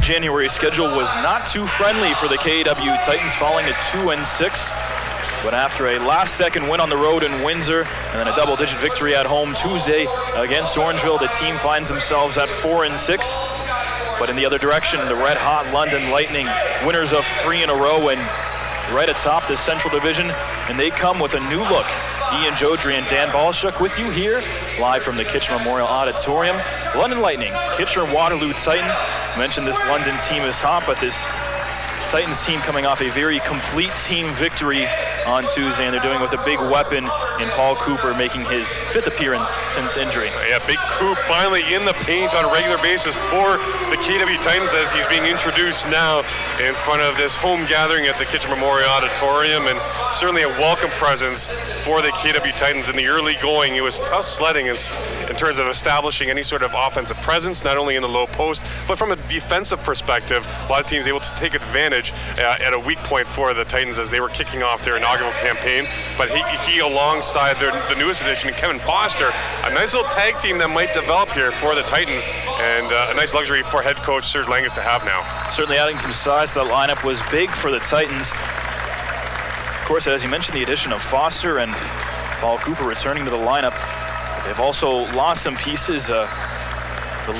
January schedule was not too friendly for the KW Titans, falling to 2-6. But after a last-second win on the road in Windsor and then a double-digit victory at home Tuesday against Orangeville, the team finds themselves at 4-6. But in the other direction, the red-hot London Lightning, winners of 3 in a row and right atop the Central Division, and they come with a new look. Ian Jodry and Dan Balchuk with you here, live from the Kitchener Memorial Auditorium. London Lightning, Kitchener-Waterloo Titans. I mentioned this London team is hot, but this Titans team coming off a very complete team victory on Tuesday, and they're doing it with a big weapon in Paul Cooper, making his 5th appearance since injury. Yeah, Big Coop finally in the paint on a regular basis for the KW Titans as he's being introduced now in front of this home gathering at the Kitchener Memorial Auditorium, and certainly a welcome presence for the KW Titans in the early going. It was tough sledding in terms of establishing any sort of offensive presence, not only in the low post, but from a defensive perspective. A lot of teams able to take advantage at a weak point for the Titans as they were kicking off their inaugural campaign. But he alongside the newest addition, Kevin Foster, a nice little tag team that might develop here for the Titans, and a nice luxury for head coach Serge Langus to have now. Certainly adding some size to that lineup was big for the Titans. Of course, as you mentioned, the addition of Foster and Paul Cooper returning to the lineup. They've also lost some pieces. The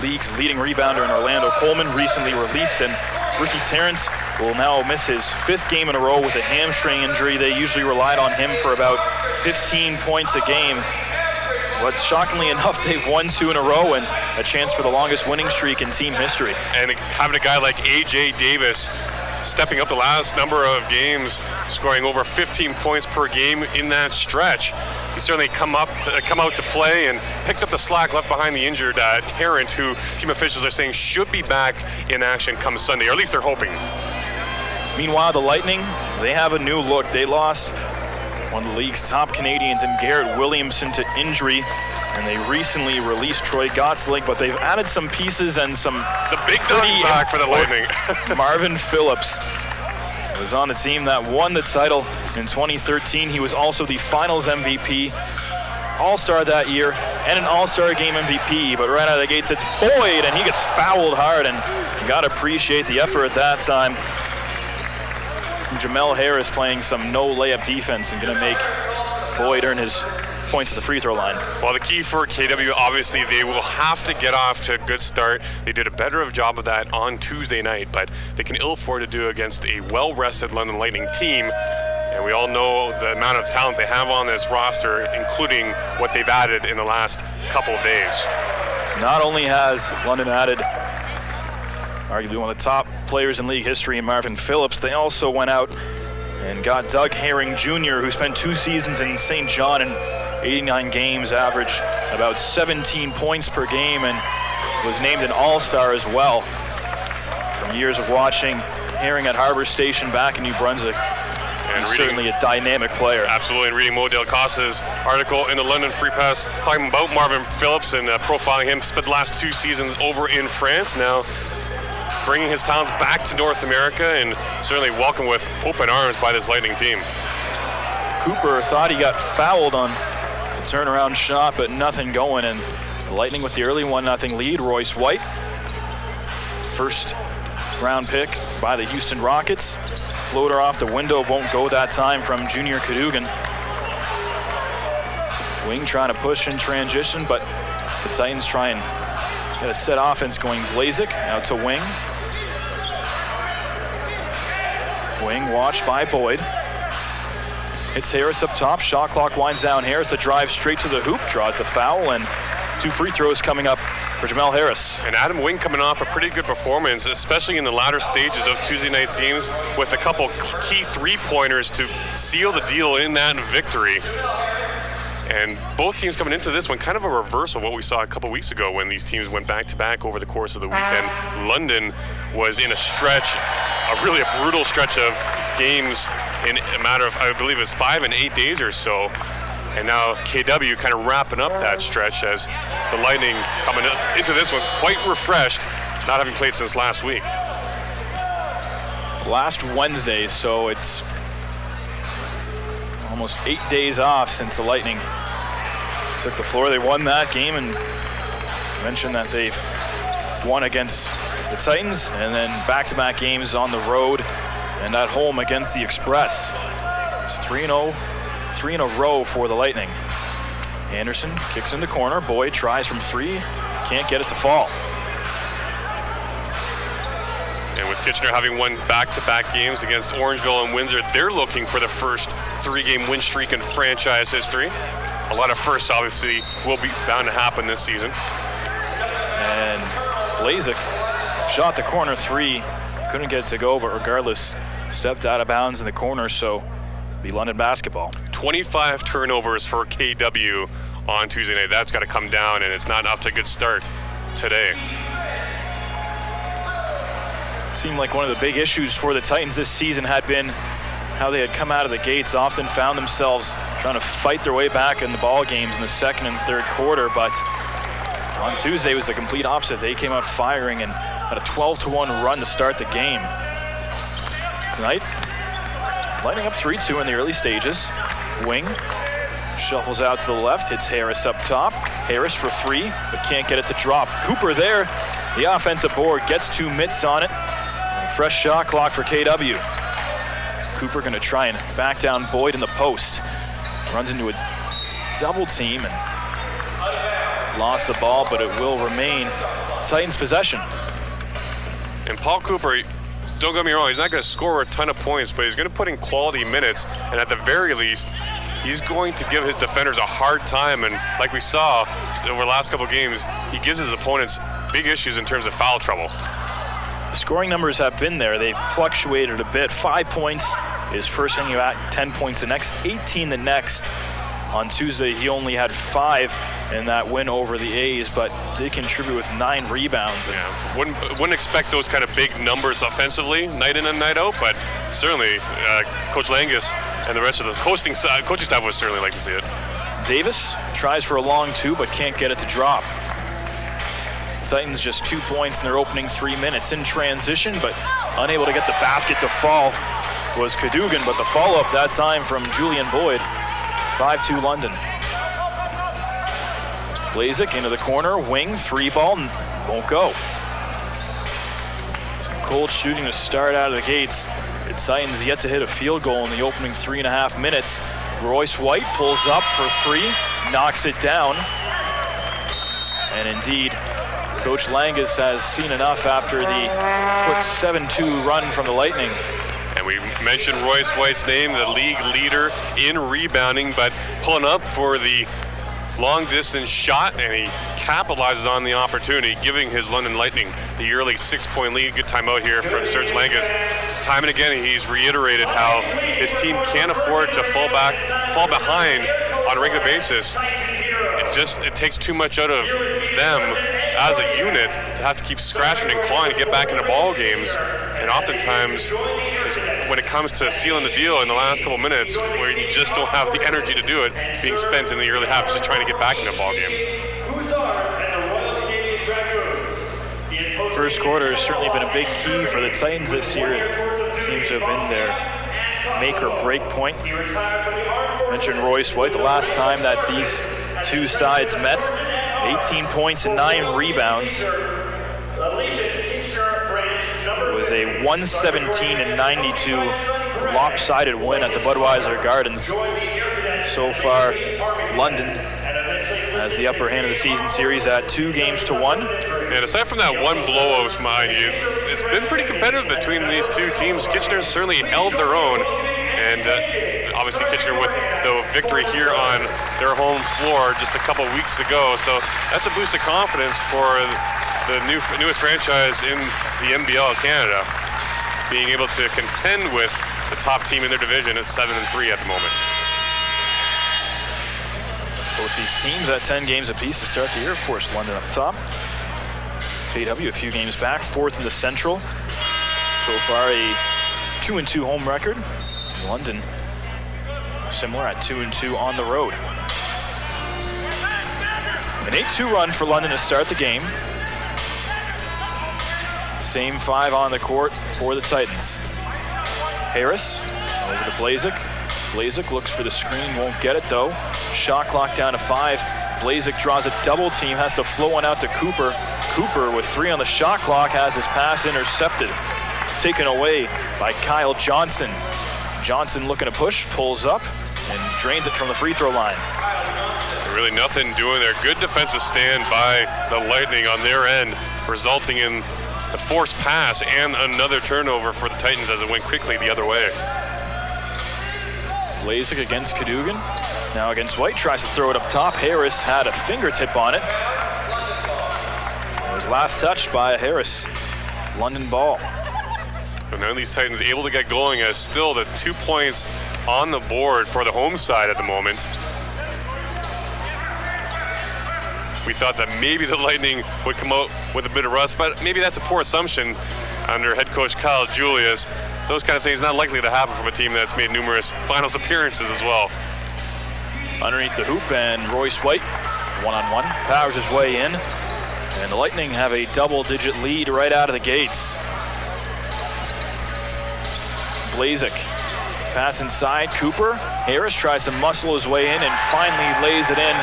league's leading rebounder in Orlando Coleman recently released, and Ricky Terrence will now miss his 5th game in a row with a hamstring injury. They usually relied on him for about 15 points a game. But shockingly enough, they've won 2 in a row and a chance for the longest winning streak in team history. And having a guy like A.J. Davis stepping up the last number of games, scoring over 15 points per game in that stretch. He certainly come out to play and picked up the slack left behind the injured Tarrant, who team officials are saying should be back in action come Sunday, or at least they're hoping. Meanwhile, the Lightning, they have a new look. They lost one of the league's top Canadians in Garrett Williamson to injury, and they recently released Troy Gottsling, but they've added some pieces and some... The big dogs back for the Lightning. Marvin Phillips was on the team that won the title in 2013. He was also the Finals MVP, All-Star that year, and an All-Star Game MVP, but right out of the gates it's Boyd, and he gets fouled hard, and you gotta appreciate the effort at that time. Jamel Harris playing some no-layup defense and gonna make Boyd earn his points at the free throw line. Well, the key for KW, obviously, they will have to get off to a good start. They did a better job of that on Tuesday night, but they can ill afford to do against a well-rested London Lightning team. And we all know the amount of talent they have on this roster, including what they've added in the last couple of days. Not only has London added arguably one of the top players in league history in Marvin Phillips, they also went out and got Doug Herring Jr., who spent 2 seasons in St. John and 89 games, averaged about 17 points per game, and was named an All-Star as well. From years of watching Herring at Harbor Station back in New Brunswick, and he's certainly a dynamic player. Absolutely, and reading Mo Del Costa's article in the London Free Press talking about Marvin Phillips and profiling him. Spent the last 2 seasons over in France, now bringing his talents back to North America, and certainly welcomed with open arms by this Lightning team. Cooper thought he got fouled on the turnaround shot, but nothing going, and the Lightning with the early 1-0 lead. Royce White, first round pick by the Houston Rockets. Floater off the window, won't go that time from Junior Cadogan. Wing trying to push in transition, but the Titans try and get a set offense going. Blazik out to Wing. Wing watched by Boyd. Hits Harris up top, shot clock winds down. Harris the drive straight to the hoop, draws the foul, and 2 free throws coming up for Jamel Harris. And Adam Wing coming off a pretty good performance, especially in the latter stages of Tuesday night's games, with a couple key 3-pointers to seal the deal in that victory. And both teams coming into this one, kind of a reversal of what we saw a couple weeks ago when these teams went back-to-back over the course of the weekend. London was in a stretch, really a brutal stretch of games in a matter of, I believe it was 5 and 8 days or so. And now KW kind of wrapping up that stretch as the Lightning coming into this one quite refreshed, not having played since last week. Last Wednesday, so it's almost 8 days off since the Lightning took the floor. They won that game, and mentioned that they've won against the Titans, and then back-to-back games on the road and at home against the Express. It's 3-0, 3 in a row for the Lightning. Anderson kicks in the corner. Boyd tries from 3, can't get it to fall. And with Kitchener having won back-to-back games against Orangeville and Windsor, they're looking for the first 3-game win streak in franchise history. A lot of firsts, obviously, will be bound to happen this season. And Blazek shot the corner 3, couldn't get it to go, but regardless, stepped out of bounds in the corner, so be London basketball. 25 turnovers for KW on Tuesday night. That's got to come down, and it's not off to a good start today. Seemed like one of the big issues for the Titans this season had been how they had come out of the gates, often found themselves trying to fight their way back in the ball games in the second and third quarter, but on Tuesday was the complete opposite. They came out firing and had a 12-1 run to start the game. Tonight, lighting up 3-2 in the early stages. Wing shuffles out to the left, hits Harris up top. Harris for 3, but can't get it to drop. Cooper there, the offensive board, gets 2 mitts on it. And fresh shot clock for KW. Cooper gonna try and back down Boyd in the post. Runs into a double team and lost the ball, but it will remain Titans possession. And Paul Cooper, don't get me wrong, he's not going to score a ton of points, but he's going to put in quality minutes, and at the very least, he's going to give his defenders a hard time. And like we saw over the last couple of games, he gives his opponents big issues in terms of foul trouble. The scoring numbers have been there. They've fluctuated a bit. 5 points his first inning at 10 points the next, 18 the next. On Tuesday, he only had 5 in that win over the A's, but did contribute with 9 rebounds. Yeah, wouldn't expect those kind of big numbers offensively, night in and night out, but certainly Coach Langus and the rest of the coaching staff would certainly like to see it. Davis tries for a long 2, but can't get it to drop. Titans just 2 points in their opening 3 minutes in transition, but unable to get the basket to fall was Cadogan, but the follow-up that time from Julian Boyd. 5-2 London. Blazek into the corner, wing, 3-ball, won't go. Cold shooting to start out of the gates. The Titans yet to hit a field goal in the opening 3.5 minutes. Royce White pulls up for 3, knocks it down. And indeed, Coach Langus has seen enough after the quick 7-2 run from the Lightning. And we mentioned Royce White's name, the league leader in rebounding, but pulling up for the long distance shot, and he capitalizes on the opportunity, giving his London Lightning the early 6-point lead. Good timeout here from Serge Langus. Time and again, he's reiterated how his team can't afford to fall behind on a regular basis. It takes too much out of them as a unit to have to keep scratching and clawing to get back into ball games. And oftentimes, when it comes to sealing the deal in the last couple minutes, where you just don't have the energy to do it, being spent in the early half, just trying to get back in a ball game. First quarter has certainly been a big key for the Titans this year. It seems to have been their make or break point. I mentioned Royce White the last time that these two sides met. 18 points and 9 rebounds. It was a 117-92 lopsided win at the Budweiser Gardens. So far, London has the upper hand of the season series at 2-1. And aside from that one blowout, mind you, it's been pretty competitive between these two teams. Kitchener certainly held their own, and obviously Kitchener with the victory here on their home floor just a couple weeks ago. So that's a boost of confidence for the newest franchise in the NBL Canada, being able to contend with the top team in their division at 7-3 at the moment. Both these teams at 10 games apiece to start the year. Of course, London up top. KW a few games back, 4th in the Central. So far a 2-2 home record. London similar at 2-2 on the road. An 8-2 run for London to start the game. Same 5 on the court for the Titans. Harris over to Blazek. Blazek looks for the screen, won't get it though. Shot clock down to 5. Blazek draws a double team, has to float one out to Cooper. Cooper with 3 on the shot clock has his pass intercepted, taken away by Kyle Johnson. Johnson looking to push, pulls up, and drains it from the free throw line. Really nothing doing there. Good defensive stand by the Lightning on their end, resulting in the forced pass and another turnover for the Titans as it went quickly the other way. Blazek against Cadogan. Now against White, tries to throw it up top. Harris had a fingertip on it. It was last touched by Harris. London ball. But none of these Titans able to get going, as still the 2 points on the board for the home side at the moment. We thought that maybe the Lightning would come out with a bit of rust, but maybe that's a poor assumption under head coach Kyle Julius. Those kind of things not likely to happen from a team that's made numerous finals appearances as well. Underneath the hoop, and Royce White, one-on-one, powers his way in. And the Lightning have a double-digit lead right out of the gates. Blazek, pass inside, Cooper. Harris tries to muscle his way in and finally lays it in.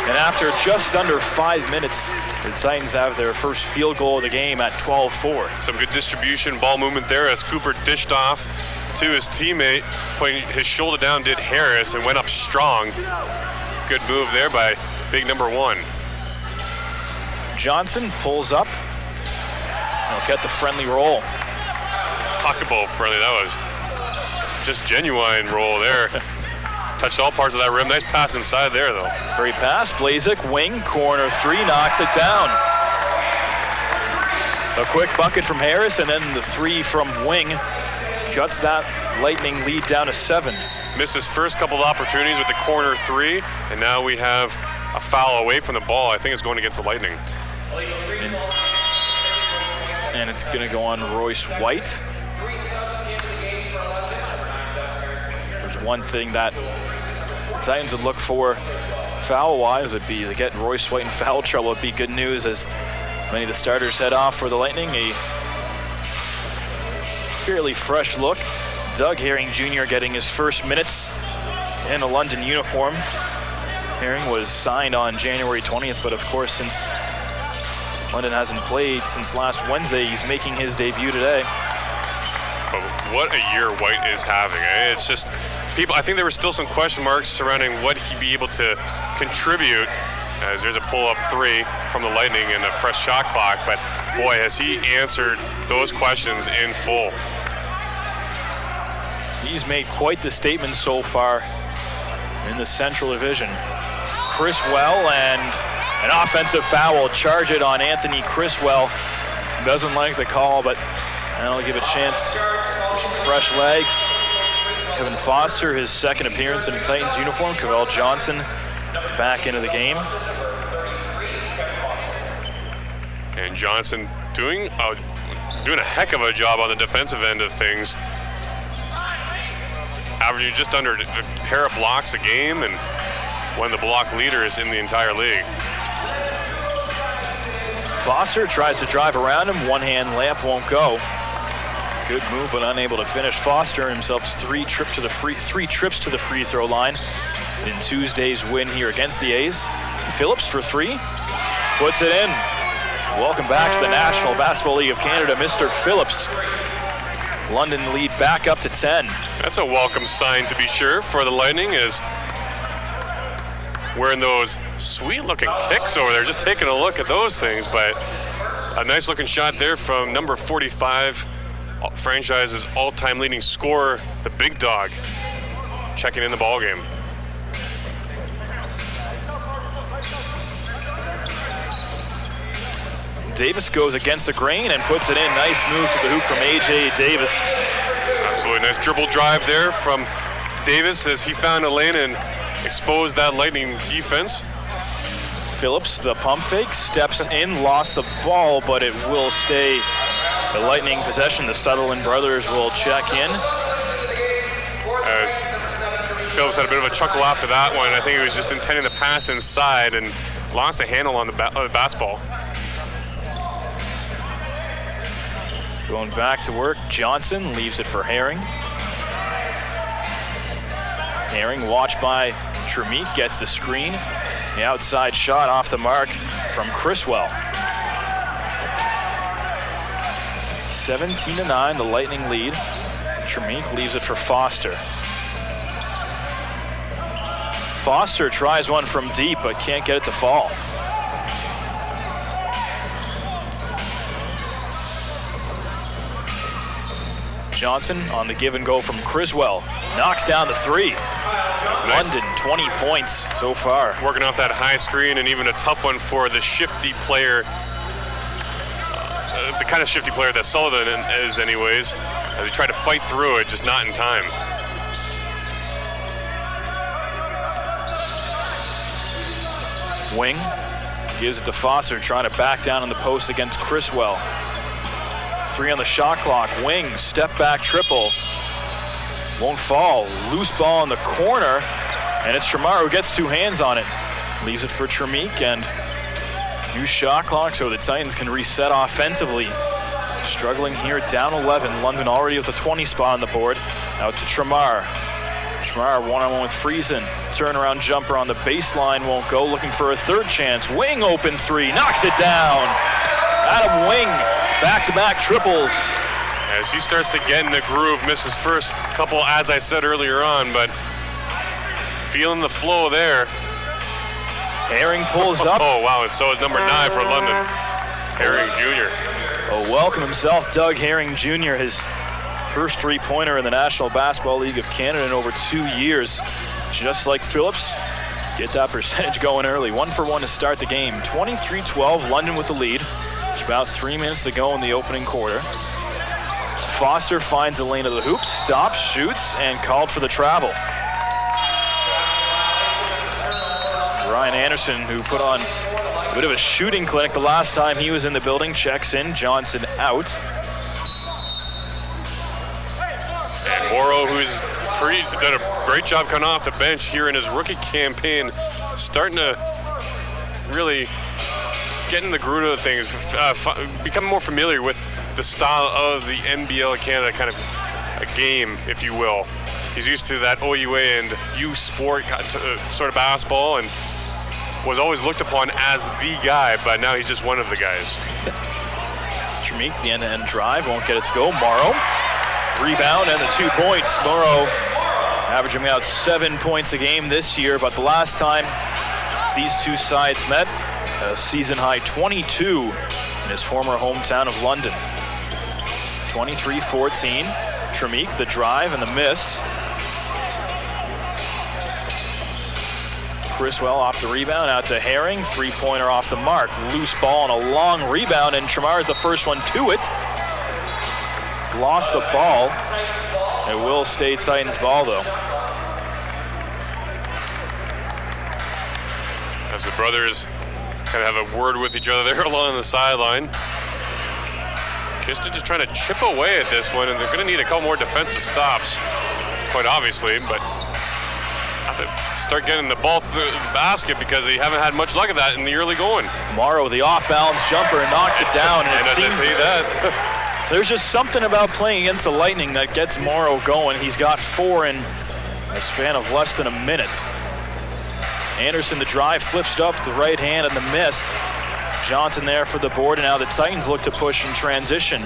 And after just under 5 minutes, the Titans have their first field goal of the game at 12-4. Some good distribution, ball movement there as Cooper dished off to his teammate, putting his shoulder down, did Harris, and went up strong. Good move there by big number 1. Johnson pulls up. He'll get the friendly roll. Talk about friendly, that was just genuine roll there. Touched all parts of that rim. Nice pass inside there, though. Great pass. Blazek, wing, corner 3, knocks it down. A quick bucket from Harris, and then the 3 from Wing cuts that Lightning lead down to 7. Missed his first couple of opportunities with the corner 3, and now we have a foul away from the ball. I think it's going against the Lightning. And it's going to go on Royce White. There's one thing that the Titans would look for foul-wise would be to get Royce White in foul trouble. Would be good news as many of the starters head off for the Lightning. A fairly fresh look. Doug Herring Jr. getting his first minutes in a London uniform. Herring was signed on January 20th, but of course, since London hasn't played since last Wednesday, he's making his debut today. But what a year White is having. It's just, people, I think there were still some question marks surrounding what he'd be able to contribute, as there's a pull-up 3 from the Lightning and a fresh shot clock, but boy, has he answered those questions in full. He's made quite the statement so far in the Central Division. Criswell, and an offensive foul. Charge it on Anthony Criswell. Doesn't like the call, but that'll give a chance for some fresh legs. Kevin Foster, his second appearance in a Titans uniform. Cavell Johnson back into the game. And Johnson doing a heck of a job on the defensive end of things. Averaging just under a pair of blocks a game and one of the block leaders in the entire league. Foster tries to drive around him. One-hand layup won't go. Good move, but unable to finish. Foster himself 3 trips to the free throw line in Tuesday's win here against the A's. Phillips for 3, puts it in. Welcome back to the National Basketball League of Canada, Mr. Phillips. London lead back up to 10. That's a welcome sign to be sure for the Lightning, as wearing those sweet looking kicks over there, just taking a look at those things. But a nice looking shot there from number 45, franchise's all-time leading scorer, the big dog, checking in the ball game. Davis goes against the grain and puts it in. Nice move to the hoop from A.J. Davis. Absolutely nice dribble drive there from Davis as he found a lane and exposed that Lightning defense. Phillips, the pump fake, steps in, lost the ball, but it will stay the Lightning possession. The Sutherland brothers will check in. As Phillips had a bit of a chuckle after that one. I think he was just intending to pass inside and lost a handle on the basketball. Going back to work, Johnson leaves it for Herring. Herring, watched by Tremete, gets the screen. The outside shot off the mark from Criswell. 17-9, the Lightning lead. Tremink leaves it for Foster. Foster tries one from deep, but can't get it to fall. Johnson on the give and go from Criswell. Knocks down the three. London, 20 points so far. Working off that high screen, and even a tough one for the shifty player. The kind of shifty player that Sullivan is anyways. As he tried to fight through it, just not in time. Wing gives it to Foster, trying to back down on the post against Criswell. 3 on the shot clock. Wing, step back triple. Won't fall. Loose ball in the corner, and it's Tremar who gets 2 hands on it. Leaves it for Tremink, and use shot clock so the Titans can reset offensively. Struggling here, down 11. London already with a 20 spot on the board. Out to Tremar. Tremar one-on-one with Friesen. Turnaround jumper on the baseline won't go. Looking for a third chance. Wing open 3. Knocks it down. Adam Wing, back-to-back triples. As he starts to get in the groove, misses first couple, as I said earlier on, but feeling the flow there. Herring pulls up. Oh, wow, and so is number 9 for London. Herring Jr. Oh, welcome himself, Doug Herring Jr., his first three-pointer in the National Basketball League of Canada in over 2 years. Just like Phillips, get that percentage going early. 1 for 1 to start the game. 23-12, London with the lead. There's about 3 minutes to go in the opening quarter. Foster finds the lane of the hoop, stops, shoots, and called for the travel. Ryan Anderson, who put on a bit of a shooting clinic the last time he was in the building, checks in. Johnson out. And Morrow, who's done a great job coming off the bench here in his rookie campaign, starting to really get in the groove of things, become more familiar with the style of the NBL Canada kind of a game, if you will. He's used to that OUA and U Sport sort of basketball, and was always looked upon as the guy, but now he's just one of the guys. Tremink, the end-to-end drive, won't get it to go. Morrow, rebound and the 2 points. Morrow averaging out 7 points a game this year, but the last time these two sides met, a season-high 22 in his former hometown of London. 23-14. Tremink, the drive and the miss. Criswell off the rebound, out to Herring. Three-pointer off the mark. Loose ball and a long rebound, and Tremar is the first one to it. Lost the ball. It will stay Titans ball, though. As the brothers kind of have a word with each other there along the sideline. Kistner just trying to chip away at this one, and they're going to need a couple more defensive stops, quite obviously, but have to start getting the ball through the basket because they haven't had much luck of that in the early going. Morrow, the off-balance jumper, knocks it down, and it seems that. There's just something about playing against the Lightning that gets Morrow going. He's got 4 in a span of less than a minute. Anderson, the drive, flips it up with the right hand and the miss. Johnson there for the board, and now the Titans look to push in transition.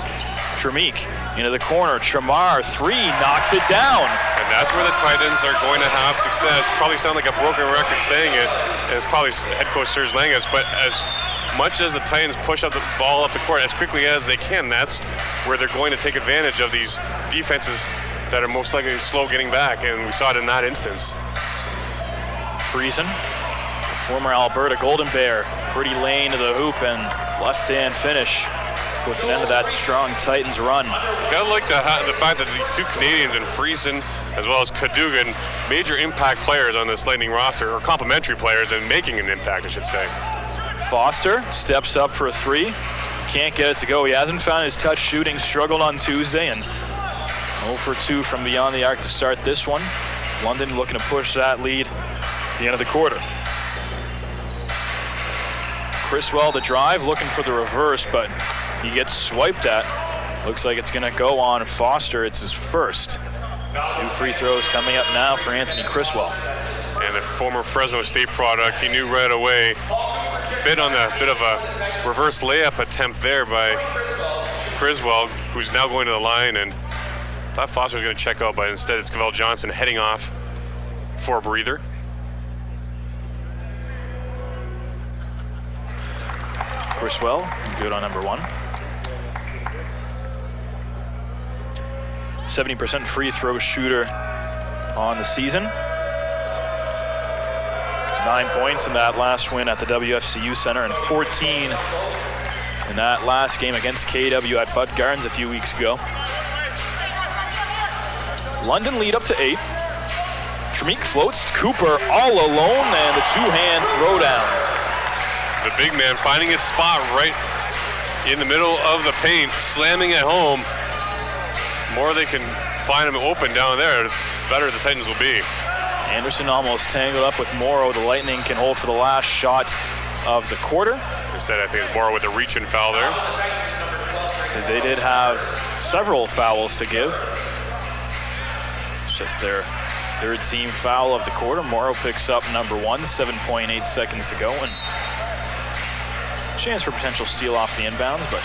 Tremink into the corner. Tremar, 3, knocks it down. And that's where the Titans are going to have success. Probably sound like a broken record saying it, and it's probably head coach Serge Langas, but as much as the Titans push up the ball up the court as quickly as they can, that's where they're going to take advantage of these defenses that are most likely slow getting back, and we saw it in that instance. Friesen, former Alberta Golden Bear, pretty lane to the hoop and left-hand finish. Puts an end to that strong Titans run. Gotta like the fact that these two Canadians in Friesen as well as Cadogan, major impact players on this Lightning roster, or complementary players and making an impact, I should say. Foster steps up for a 3. Can't get it to go. He hasn't found his touch shooting, struggled on Tuesday, and 0 for 2 from beyond the arc to start this one. London looking to push that lead at the end of the quarter. Criswell, the drive, looking for the reverse, but he gets swiped at. Looks like it's going to go on Foster. It's his first. 2 free throws coming up now for Anthony Criswell. And the former Fresno State product, he knew right away. Bit of a reverse layup attempt there by Criswell. who's now going to the line, and thought Foster was going to check out, but instead it's Cavell Johnson heading off for a breather. Criswell, good on number 1. 70% free throw shooter on the season. 9 points in that last win at the WFCU Center and 14 in that last game against KW at Bud Gardens a few weeks ago. London lead up to 8. Tremik floats Cooper all alone and the two-hand throwdown. The big man finding his spot right in the middle of the paint, slamming it home. The more they can find him open down there, the better the Titans will be. Anderson almost tangled up with Morrow. The Lightning can hold for the last shot of the quarter. Instead, I think it's Morrow with a reach-in foul there. They did have several fouls to give. It's just their third team foul of the quarter. Morrow picks up number 1, 7.8 seconds to go, and chance for potential steal off the inbounds, but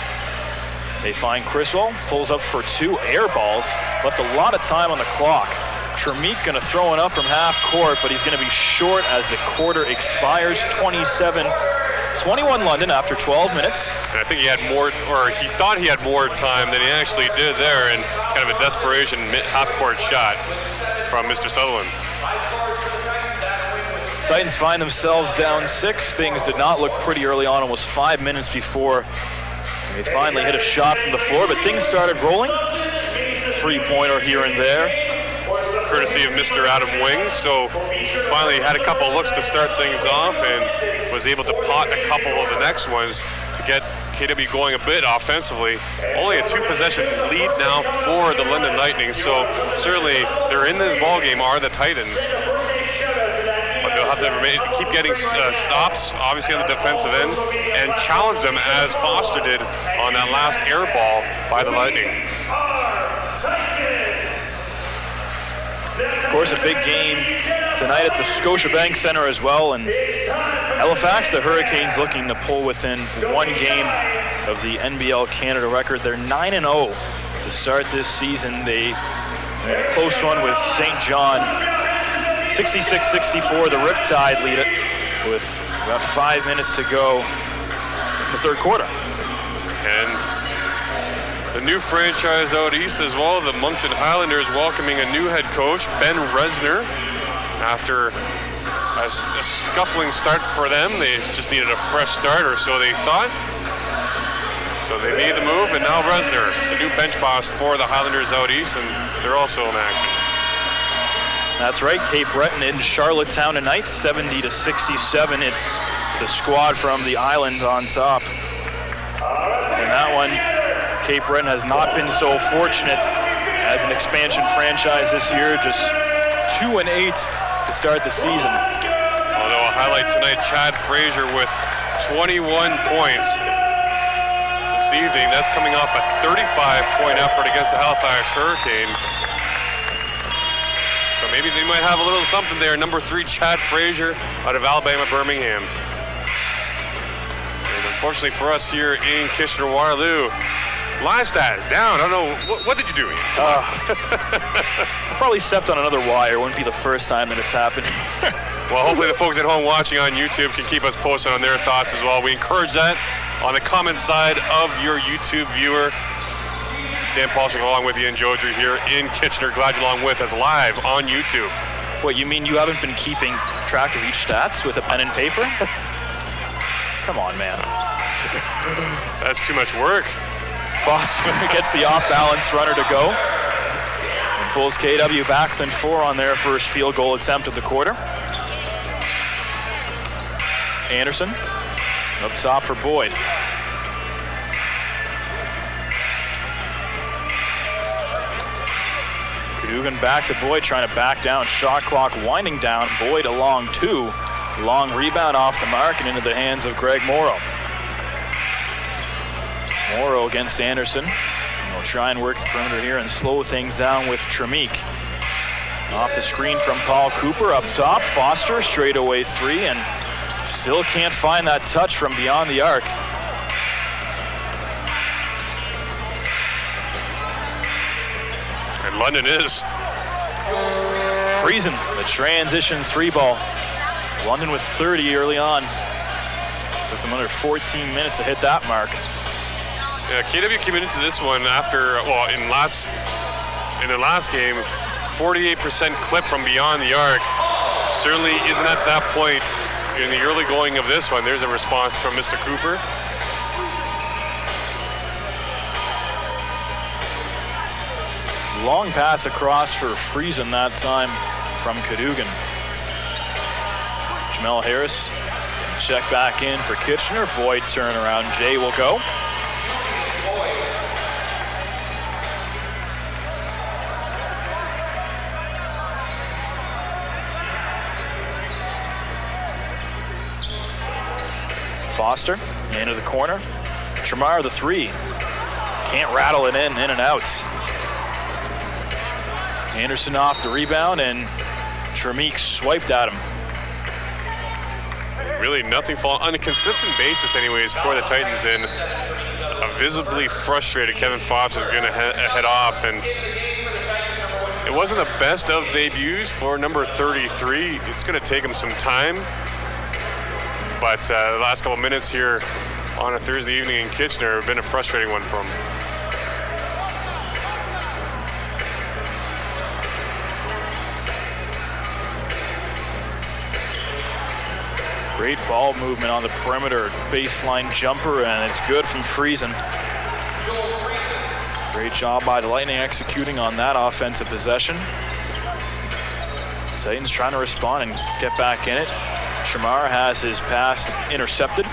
they find Criswell, pulls up for 2 air balls, left a lot of time on the clock. Tremik gonna throw it up from half court, but he's gonna be short as the quarter expires. 27-21 London after 12 minutes. And I think he had more, or he thought he had more time than he actually did there, and kind of a desperation half-court shot from Mr. Sutherland. Titans find themselves down 6. Things did not look pretty early on. It was 5 minutes before they finally hit a shot from the floor, but things started rolling. 3-pointer here and there, courtesy of Mr. Adam Wings. So finally had a couple of looks to start things off and was able to pot a couple of the next ones to get KW going a bit offensively. Only a 2-possession lead now for the London Lightning, so certainly they're in this ball game are the Titans. But they'll have to keep getting stops, obviously on the defensive end, and challenge them as Foster did on that last air ball by the Lightning. Of course, a big game tonight at the Scotiabank Center as well. And Halifax, the Hurricanes looking to pull within 1 game of the NBL Canada record. They're 9-0 to start this season. They had a close one with St. John, 66-64. The Riptide lead it with about 5 minutes to go in the third quarter. And the new franchise out east as well, the Moncton Highlanders welcoming a new head coach, Ben Resner. After a scuffling start for them, they just needed a fresh start, or so they thought. So they made the move, and now Resner, the new bench boss for the Highlanders out east, and they're also in action. That's right, Cape Breton in Charlottetown tonight, 70-67. It's the squad from the island on top. And that one, Cape Breton has not been so fortunate as an expansion franchise this year, just 2-8 to start the season. Although a highlight tonight, Chad Frazier with 21 points this evening. That's coming off a 35-point effort against the Halifax Hurricane. So maybe they might have a little something there. Number 3, Chad Frazier out of Alabama, Birmingham. And unfortunately for us here in Kitchener-Waterloo, live stat is down. I don't know. What did you do? Probably stepped on another wire. Wouldn't be the first time that it's happened. Well, hopefully the folks at home watching on YouTube can keep us posted on their thoughts as well. We encourage that on the comment side of your YouTube viewer. Dan Paulchik along with you and Jodry here in Kitchener. Glad you're along with us live on YouTube. What, you mean you haven't been keeping track of each stats with a pen and paper? Come on, man. That's too much work. Foster gets the off-balance runner to go and pulls KW back within 4 on their first field goal attempt of the quarter. Anderson up top for Boyd. Cadogan back to Boyd, trying to back down. Shot clock winding down. Boyd along 2. Long rebound off the mark and into the hands of Greg Morrow. Morrow against Anderson. We'll try and work the perimeter here and slow things down with Tremik. Off the screen from Paul Cooper up top. Foster straightaway 3 and still can't find that touch from beyond the arc. London is. Friesen, the transition 3-ball. London with 30 early on. Took them under 14 minutes to hit that mark. Yeah, KW came into this one after, well, in the last game, 48% clip from beyond the arc. Certainly isn't at that point in the early going of this one. There's a response from Mr. Cooper. Long pass across for Friesen that time from Cadogan. Jamel Harris check back in for Kitchener. Boyd turnaround. Jay will go. Foster into the corner. Shamar the 3. Can't rattle it in and out. Anderson off the rebound, and Tremik swiped at him. Really nothing fall on a consistent basis anyways for the Titans, and a visibly frustrated Kevin Foster is going to head off, and it wasn't the best of debuts for number 33. It's going to take him some time, but the last couple minutes here on a Thursday evening in Kitchener have been a frustrating one for him. Great ball movement on the perimeter, baseline jumper, and it's good from Friesen. Great job by the Lightning executing on that offensive possession. Titans trying to respond and get back in it. Shamar has his pass intercepted.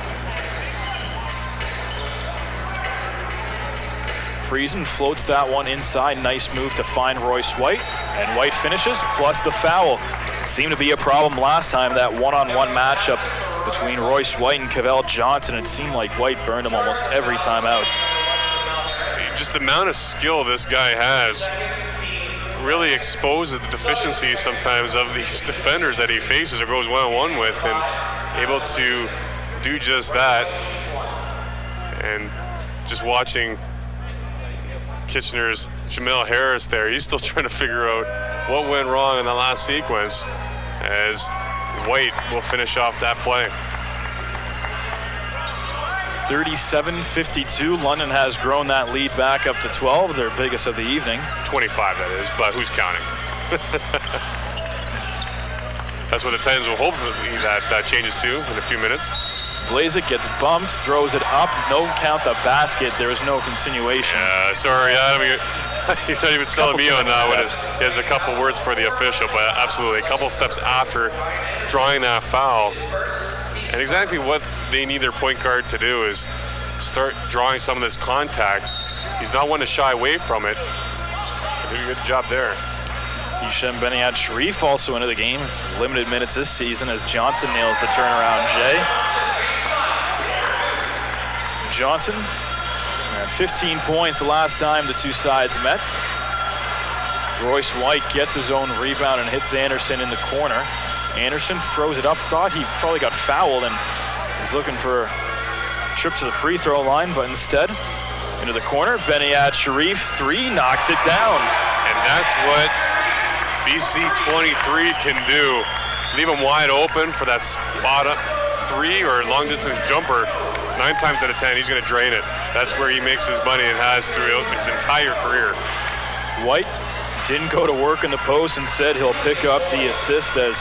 Friesen floats that one inside. Nice move to find Royce White, and White finishes, plus the foul. It seemed to be a problem last time, that one-on-one matchup between Royce White and Cavell Johnson. It seemed like White burned him almost every time out. Just the amount of skill this guy has really exposes the deficiencies sometimes of these defenders that he faces or goes one-on-one with, and able to do just that. And just watching Kitchener's Jamel Harris there, he's still trying to figure out what went wrong in the last sequence, as White will finish off that play. 37-52. London has grown that lead back up to 12, their biggest of the evening. 25, that is, but who's counting? That's what the Titans will hopefully that changes to in a few minutes. Blazek gets bumped, throws it up, no count the basket. There is no continuation. Sorry, Adam, you're not even selling me on that one. He has a couple words for the official, but absolutely, a couple steps after drawing that foul. And exactly what they need their point guard to do is start drawing some of this contact. He's not one to shy away from it. Doing a good job there. Hisham Beniad Sharif also into the game. It's limited minutes this season as Johnson nails the turnaround. Jay Johnson had 15 points the last time the two sides met. Royce White gets his own rebound and hits Anderson in the corner. Anderson throws it up, thought he probably got fouled and was looking for a trip to the free throw line, but instead into the corner. Beniad Sharif 3 knocks it down. And that's what BC 23 can do. Leave him wide open for that spot up 3 or long distance jumper. 9 times out of 10, he's going to drain it. That's where he makes his money and has throughout his entire career. White didn't go to work in the post and said he'll pick up the assist as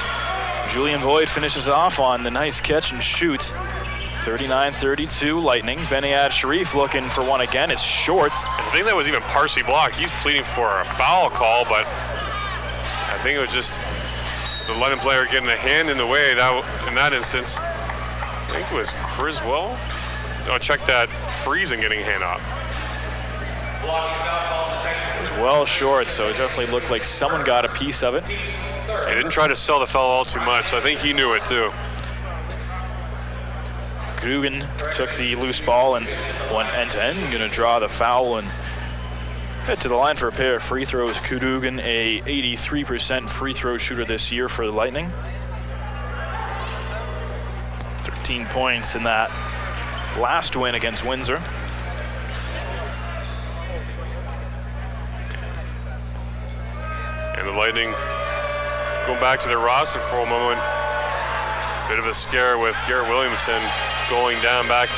Julian Boyd finishes off on the nice catch and shoot. 39-32 Lightning. Beniad Sharif looking for one again. It's short. I think that was even partially blocked. He's pleading for a foul call, but I think it was just the London player getting a hand in the way. That in that instance, I think it was Criswell. No, check that. Friesen getting a hand off. It was well short, so it definitely looked like someone got a piece of it. He didn't try to sell the foul all too much, so I think he knew it too. Cadogan took the loose ball and went end-to-end. Going to draw the foul and head to the line for a pair of free throws. Cadogan, a 83% free throw shooter this year for the Lightning. 13 points in that last win against Windsor. And the Lightning going back to their roster for a moment. Bit of a scare with Garrett Williamson going down back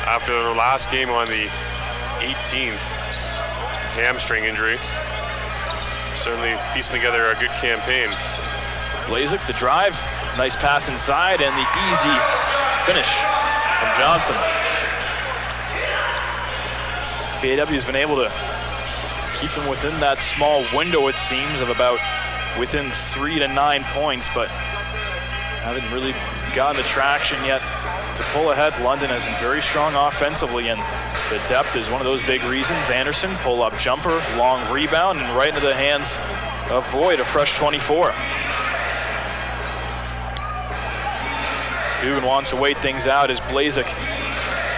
after their last game on the 18th. Hamstring injury. Certainly piecing together a good campaign. Blazek, the drive, nice pass inside, and the easy finish from Johnson. KW has been able to keep them within that small window, it seems, of about within 3 to 9 points, but haven't really gotten the traction yet to pull ahead. London has been very strong offensively, and the depth is one of those big reasons. Anderson, pull-up jumper, long rebound, and right into the hands of Boyd, a fresh 24. Dugan wants to wait things out as Blazek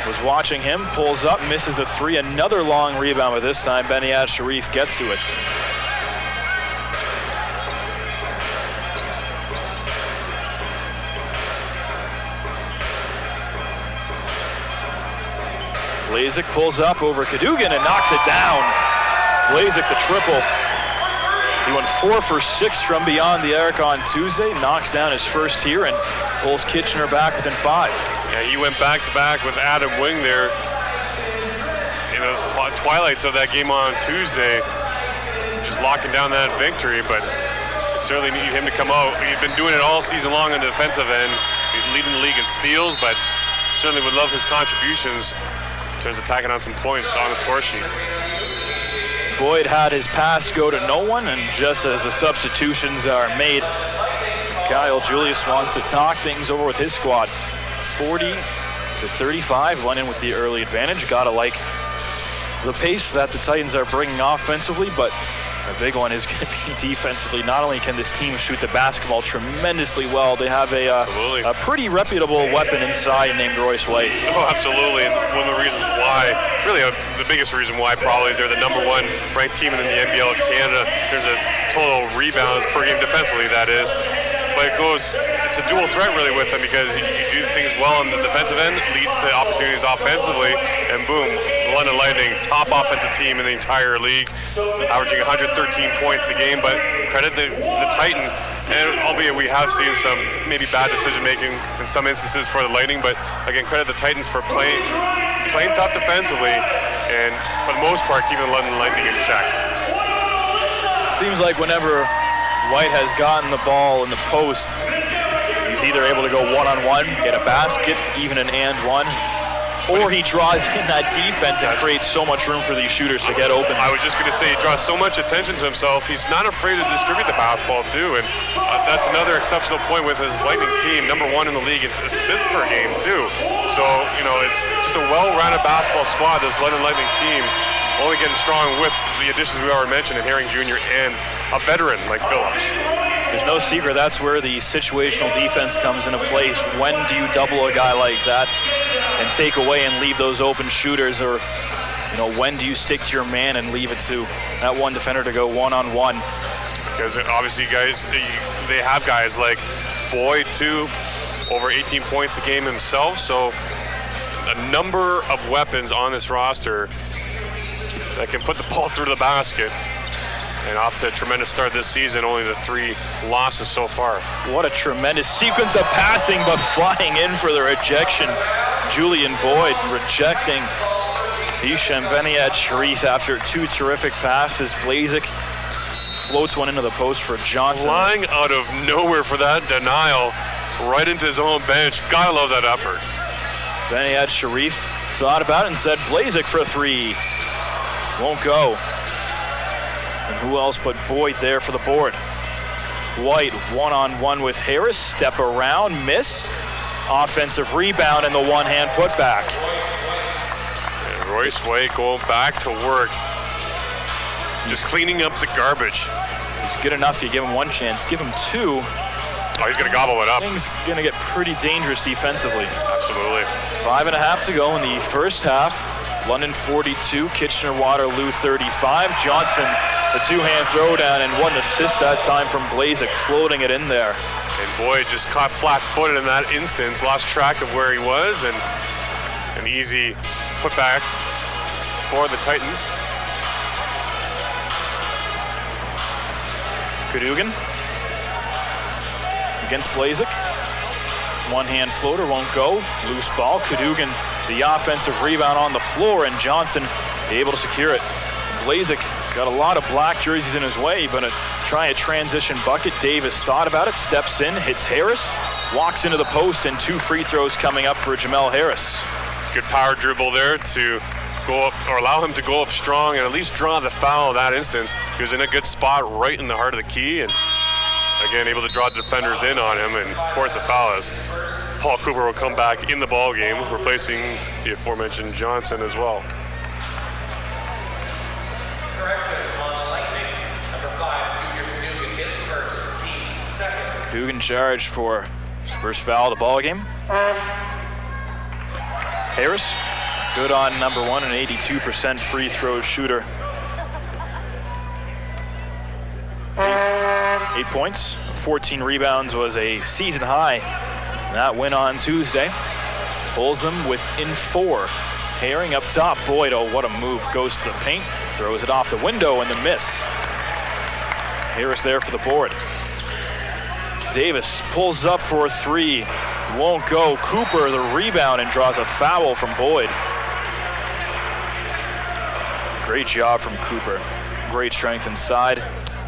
was watching him, pulls up, misses the three, another long rebound, but this time Beniyad Sharif gets to it. Blazek pulls up over Cadogan and knocks it down. Blazek the triple. He went 4 for 6 from beyond the arc on Tuesday, knocks down his first here and pulls Kitchener back within 5. Yeah, he went back-to-back with Adam Wing there in the twilights of that game on Tuesday, just locking down that victory, but certainly need him to come out. He's been doing it all season long on the defensive end. He's leading the league in steals, but certainly would love his contributions in terms of tacking on some points on the score sheet. Boyd had his pass go to no one, and just as the substitutions are made, Kyle Julius wants to talk things over with his squad. 40-35, London with the early advantage. Gotta like the pace that the Titans are bringing offensively, but the big one is going to be defensively. Not only can this team shoot the basketball tremendously well, they have a pretty reputable weapon inside named Royce White. Oh, absolutely. And one of the reasons why, really the biggest reason why probably they're the #1 ranked team in the NBL Canada. There's a total rebounds per game defensively, that is. But it's a dual threat really with them, because you do things well on the defensive end, leads to opportunities offensively, and boom, the London Lightning, top offensive team in the entire league, averaging 113 points a game. But credit the Titans, and albeit we have seen some maybe bad decision making in some instances for the Lightning, but again, credit the Titans for playing tough defensively, and for the most part keeping the London Lightning in check. Seems like whenever White has gotten the ball in the post, he's either able to go one-on-one, get a basket, even an and one, or he draws in that defense and creates so much room for these shooters to get open. I was just going to say, he draws so much attention to himself. He's not afraid to distribute the basketball too, and that's another exceptional point with his Lightning team, #1 in the league in assists per game too. So, it's just a well-rounded basketball squad, this London Lightning team, only getting strong with the additions we already mentioned in Herring Jr. and a veteran like Phillips. There's no secret, that's where the situational defense comes into place. When do you double a guy like that and take away and leave those open shooters, or when do you stick to your man and leave it to that one defender to go one-on-one? Because obviously guys, they have guys like Boyd too, over 18 points a game himself, so a number of weapons on this roster that can put the ball through the basket. And off to a tremendous start this season, only the 3 losses so far. What a tremendous sequence of passing, but flying in for the rejection. Julian Boyd rejecting Hisham Beniyad Sharif after 2 terrific passes. Blazek floats one into the post for Johnson. Flying out of nowhere for that denial, right into his own bench. Gotta love that effort. Beniyad Sharif thought about it and said, Blazek for 3. Won't go. And who else but Boyd there for the board? White one-on-one with Harris, step around, miss. Offensive rebound and the one-hand putback. And Royce White going back to work, just cleaning up the garbage. He's good enough, you give him 1 chance, give him 2. Oh, he's gonna gobble it up. Things gonna get pretty dangerous defensively. Absolutely. 5.5 to go in the first half. London 42, Kitchener-Waterloo 35. Johnson, the 2-hand throwdown, and 1 assist that time from Blazek, floating it in there. And Boyd just caught flat-footed in that instance, lost track of where he was, and an easy putback for the Titans. Cadogan against Blazik. One-hand floater won't go. Loose ball. Cadogan, the offensive rebound on the floor, and Johnson able to secure it. Blazik got a lot of black jerseys in his way, but try a transition bucket. Davis thought about it, steps in, hits Harris, walks into the post, and 2 free throws coming up for Jamel Harris. Good power dribble there to go up, or allow him to go up strong and at least draw the foul in that instance. He was in a good spot right in the heart of the key, and again, able to draw defenders in on him and force the foul as Paul Cooper will come back in the ball game, replacing the aforementioned Johnson as well. Cadogan charged for his first foul of the ball game. Harris, good on number 1, an 82% free throw shooter. 8 points, 14 rebounds was a season high. That win on Tuesday. Pulls them within 4. Herring up top. Boyd, oh, what a move. Goes to the paint, throws it off the window, and the miss. Harris there for the board. Davis pulls up for a 3. Won't go. Cooper the rebound and draws a foul from Boyd. Great job from Cooper. Great strength inside.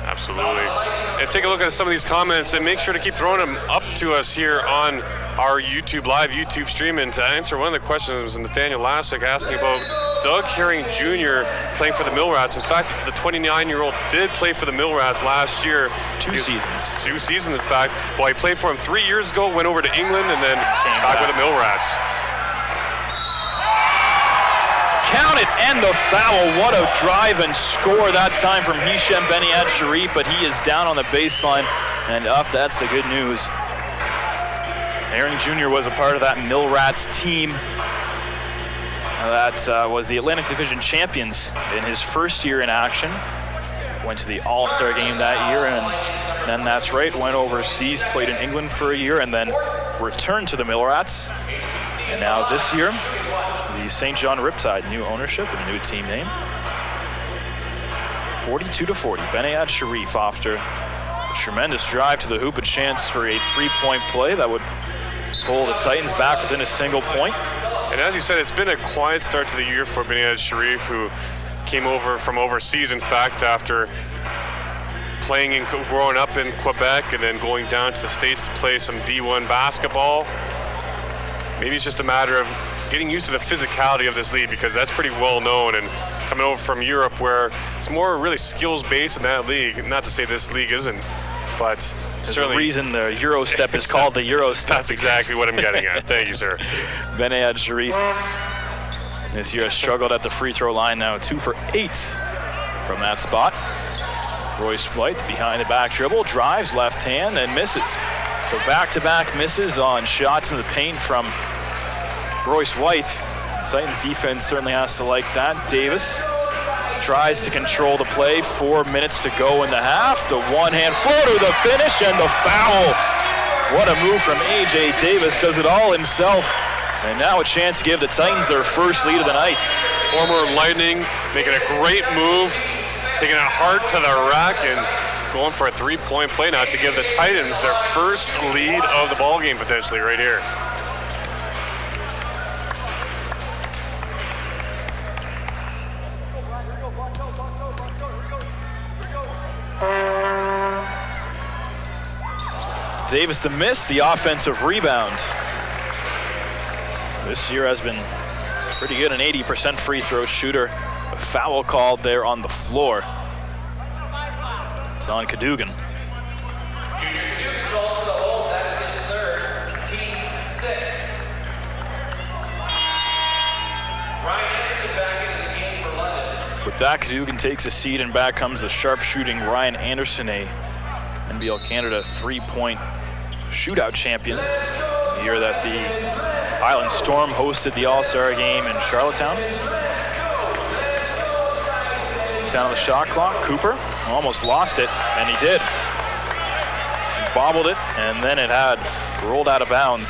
Absolutely. And take a look at some of these comments and make sure to keep throwing them up to us here on our live YouTube stream. And to answer one of the questions was Nathaniel Lassick asking about Doug Herring Jr. playing for the Mill Rats. In fact, the 29-year-old did play for the Mill Rats last year. 2 seasons. 2 seasons, in fact. Well, he played for him 3 years ago, went over to England, and then came back with the Mill Rats. Count it, and the foul. What a drive and score that time from Hisham Beniad Sharif, but he is down on the baseline and up. That's the good news. Herring Jr. was a part of that Mill Rats team that was the Atlantic Division champions in his first year in action. Went to the All-Star game that year, and then that's right, went overseas, played in England for a year, and then returned to the Mill Rats. And now this year, the St. John Riptide, new ownership and a new team name. 42-40. Beniad Sharif after a tremendous drive to the hoop, a chance for a 3-point play that would pull the Titans back within a single point. And as you said, it's been a quiet start to the year for Beniad Sharif, who came over from overseas, in fact, after growing up in Quebec and then going down to the States to play some D1 basketball. Maybe it's just a matter of getting used to the physicality of this league, because that's pretty well known, and coming over from Europe where it's more really skills based in that league. Not to say this league isn't, but there's certainly a reason the Euro step is called the Euro step. That's exactly what I'm getting at. Thank you, sir. Beniad Sharif this year has struggled at the free throw line now, 2 for 8 from that spot. Royce White behind the back dribble, drives left hand and misses. So back-to-back misses on shots in the paint from Royce White. Titans defense certainly has to like that. Davis tries to control the play. 4 minutes to go in the half. The one-hand floater, the finish, and the foul. What a move from A.J. Davis. Does it all himself. And now a chance to give the Titans their first lead of the night. Former Lightning making a great move, taking it hard to the rack and going for a 3-point play now to give the Titans their first lead of the ball game potentially right here. Davis the miss, the offensive rebound. This year has been pretty good, an 80% free throw shooter. A foul called there on the floor. It's on Cadogan. Junior Cadogan called for the hold. That is his third. Team's 6th. Ryan Anderson back into the game for London. With that, Cadogan takes a seat, and back comes the sharp-shooting Ryan Anderson, a NBL Canada 3-point shootout champion. The year that the Island Storm hosted the All-Star game in Charlottetown. Down on the shot clock, Cooper almost lost it, and he did. He bobbled it, and then it had rolled out of bounds.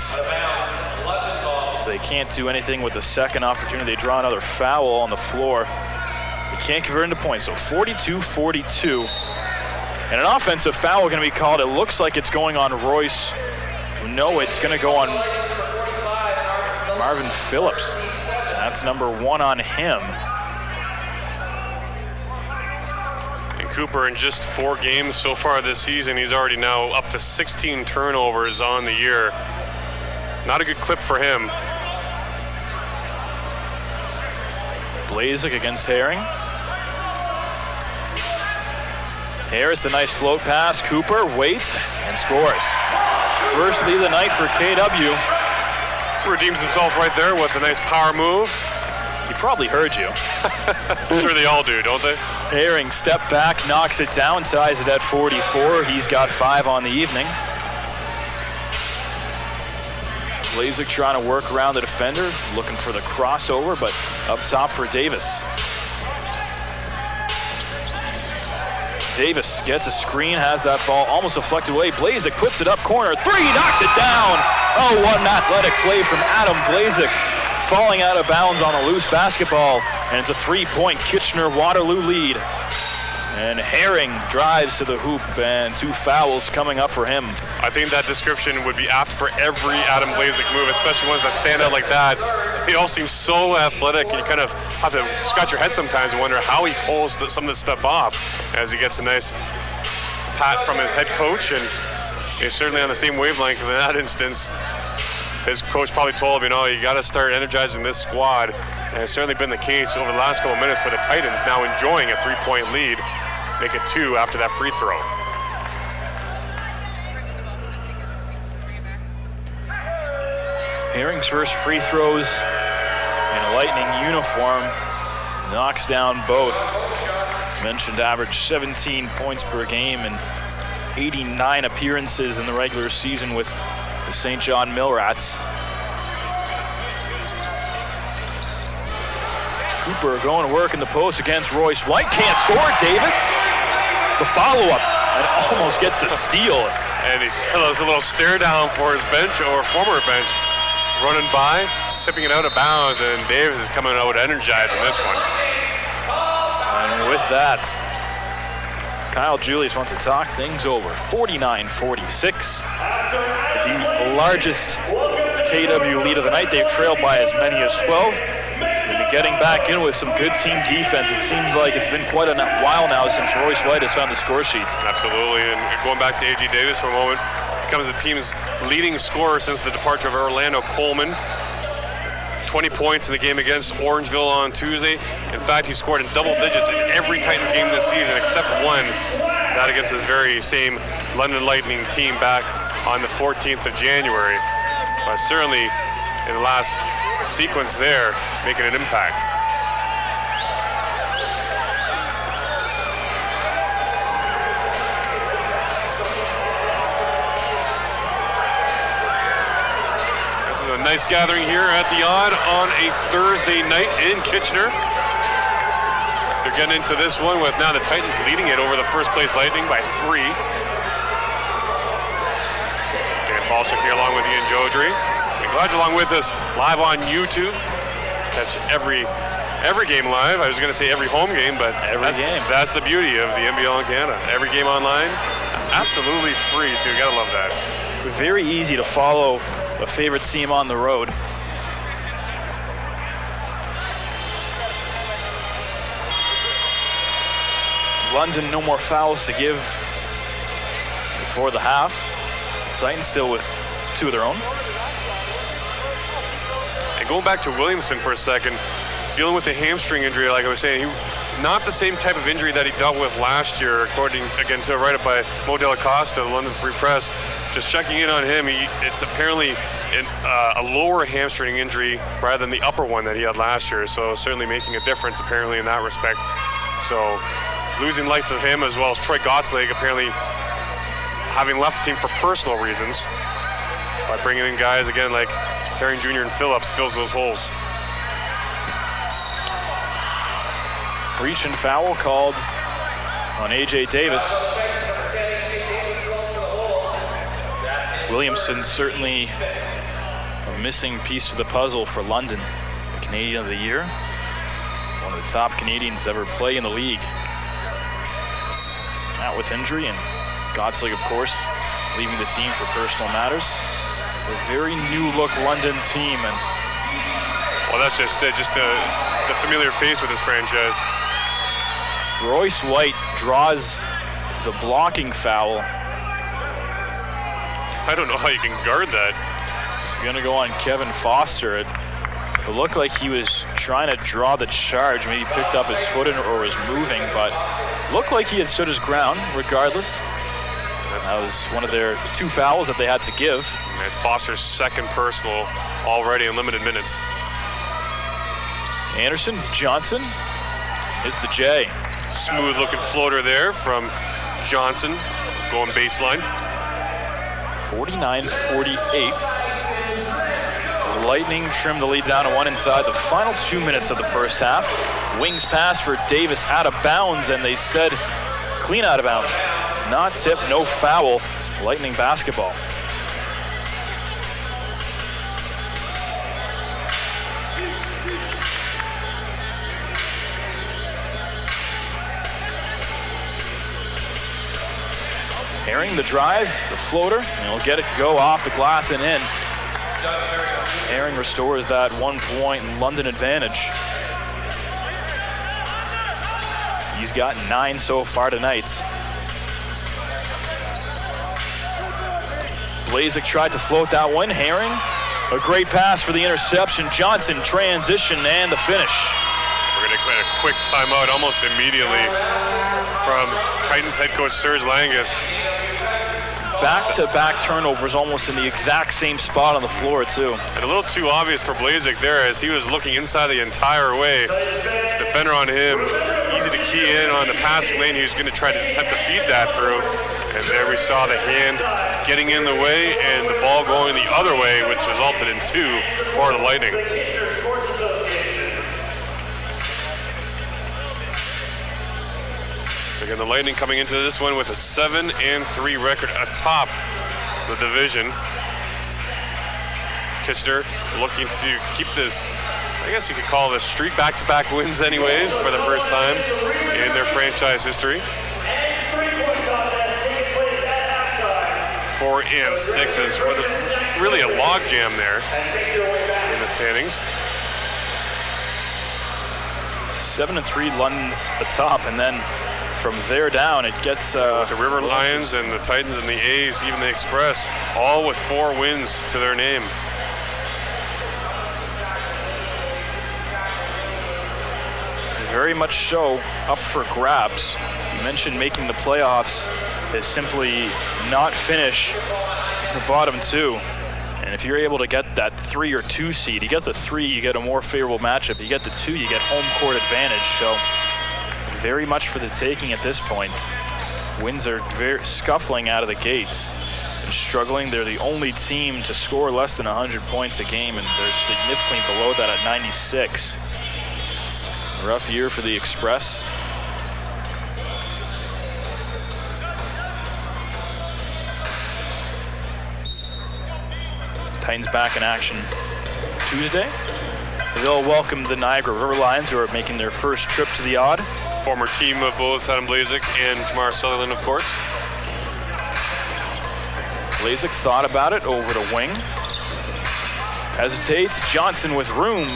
So they can't do anything with the second opportunity. They draw another foul on the floor. They can't convert into points, so 42-42. And an offensive foul going to be called. It looks like it's going on Royce. No, it's going to go on Marvin Phillips. That's number 1 on him. And Cooper, in just 4 games so far this season, he's already now up to 16 turnovers on the year. Not a good clip for him. Blazik against Herring. Here's the nice float pass. Cooper waits and scores. First lead of the night for KW. Redeems himself right there with a nice power move. He probably heard you. I'm sure they all do, don't they? Herring step back, knocks it down, ties it at 44. He's got 5 on the evening. Blazik trying to work around the defender, looking for the crossover, but up top for Davis. Davis gets a screen, has that ball almost deflected away. Blazik puts it up corner, 3, knocks it down. Oh, what an athletic play from Adam Blazik, falling out of bounds on a loose basketball, and it's a 3-point Kitchener-Waterloo lead. And Herring drives to the hoop, and 2 fouls coming up for him. I think that description would be apt for every Adam Blazik move, especially ones that stand out like that. They all seem so athletic, and you kind of have to scratch your head sometimes and wonder how he pulls some of this stuff off as he gets a nice pat from his head coach, and he's certainly on the same wavelength in that instance. His coach probably told him, you got to start energizing this squad, and it's certainly been the case over the last couple of minutes for the Titans, now enjoying a 3-point lead. Make it 2 after that free throw. Herring's first free throws in a Lightning uniform, knocks down both. Mentioned average 17 points per game and 89 appearances in the regular season with the St. John Millrats. Cooper going to work in the post against Royce White. Can't score. Davis, the follow-up, and almost gets the steal. And he does a little stare down for his bench, or former bench, running by, tipping it out of bounds, and Davis is coming out energized in this one. And with that, Kyle Julius wants to talk things over. 49-46. The largest KW lead of the night. They've trailed by as many as 12. And getting back in with some good team defense. It seems like it's been quite a while now since Royce White has found the score sheets. Absolutely, and going back to A.J. Davis for a moment, becomes the team's leading scorer since the departure of Orlando Coleman. 20 points in the game against Orangeville on Tuesday. In fact, he scored in double digits in every Titans game this season except one, that against this very same London Lightning team back on the 14th of January. But certainly in the last sequence there, making an impact. This is a nice gathering here at the Odd on a Thursday night in Kitchener. They're getting into this one with now the Titans leading it over the first place Lightning by 3. Dan Paulchuk here along with Ian Jodry. Glad you're along with us live on YouTube. Catch every game live. I was going to say every home game, but that's the beauty of the NBL in Canada. Every game online, absolutely free too. Gotta love that. Very easy to follow a favorite team on the road. London, no more fouls to give before the half. Titans still with 2 of their own. And going back to Williamson for a second, dealing with the hamstring injury, like I was saying, not the same type of injury that he dealt with last year, according, again, to a write-up by Mo Della Costa, the London Free Press. Just checking in on him, it's apparently a lower hamstring injury rather than the upper one that he had last year, so certainly making a difference, apparently, in that respect. So losing lights of him, as well as Troy Gottsleg, apparently having left the team for personal reasons, by bringing in guys, again, like Herring Jr. and Phillips fills those holes. Breach and foul called on A.J. Davis. Williamson certainly a missing piece to the puzzle for London, the Canadian of the Year. One of the top Canadians ever play in the league. out with injury, and Gottslig, of course, leaving the team for personal matters. A very new-look London team, and well, that's just the familiar face with this franchise. Royce White draws the blocking foul. I don't know how you can guard that. It's going to go on Kevin Foster. It looked like he was trying to draw the charge. Maybe picked up his foot or was moving, but looked like he had stood his ground regardless. That was one of their 2 fouls that they had to give. That's Foster's second personal already in limited minutes. Anderson, Johnson is the J. Smooth looking floater there from Johnson, going baseline. 49-48. The Lightning trimmed the lead down to 1 inside the final 2 minutes of the first half. Wings pass for Davis out of bounds, and they said clean out of bounds. Not tip, no foul. Lightning basketball. Herring the drive, the floater, and he'll get it to go off the glass and in. Herring restores that 1 point London advantage. He's got 9 so far tonight. Blazek tried to float that one. Herring, a great pass for the interception. Johnson, transition, and the finish. We're going to get a quick timeout almost immediately from Titans head coach Serge Langus. Back-to-back turnovers almost in the exact same spot on the floor, too. And a little too obvious for Blazek there as he was looking inside the entire way. Defender on him, easy to key in on the passing lane. He was going to try to attempt to feed that through. And there we saw the hand getting in the way and the ball going the other way, which resulted in 2 for the Lightning. So again, the Lightning coming into this one with a 7-3 record atop the division. Kitchener looking to keep this, I guess you could call this streak back-to-back wins anyways for the first time in their franchise history. 4-6 is really a log jam there in the standings. 7-3 London's atop, and then from there down it gets with the River Lions and the Titans and the A's, even the Express, all with 4 wins to their name. Very much so up for grabs. You mentioned making the playoffs is simply not finish the bottom 2. And if you're able to get that 3 or 2 seed, you get the 3, you get a more favorable matchup. You get the 2, you get home court advantage. So very much for the taking at this point. Winds are very scuffling out of the gates and struggling. They're the only team to score less than 100 points a game, and they're significantly below that at 96. Rough year for the Express. Titans back in action Tuesday. They'll welcome the Niagara River Lions, who are making their first trip to the Odd. Former team of both Adam Blazek and Jamar Sutherland, of course. Blazek thought about it over the wing. Hesitates. Johnson with room.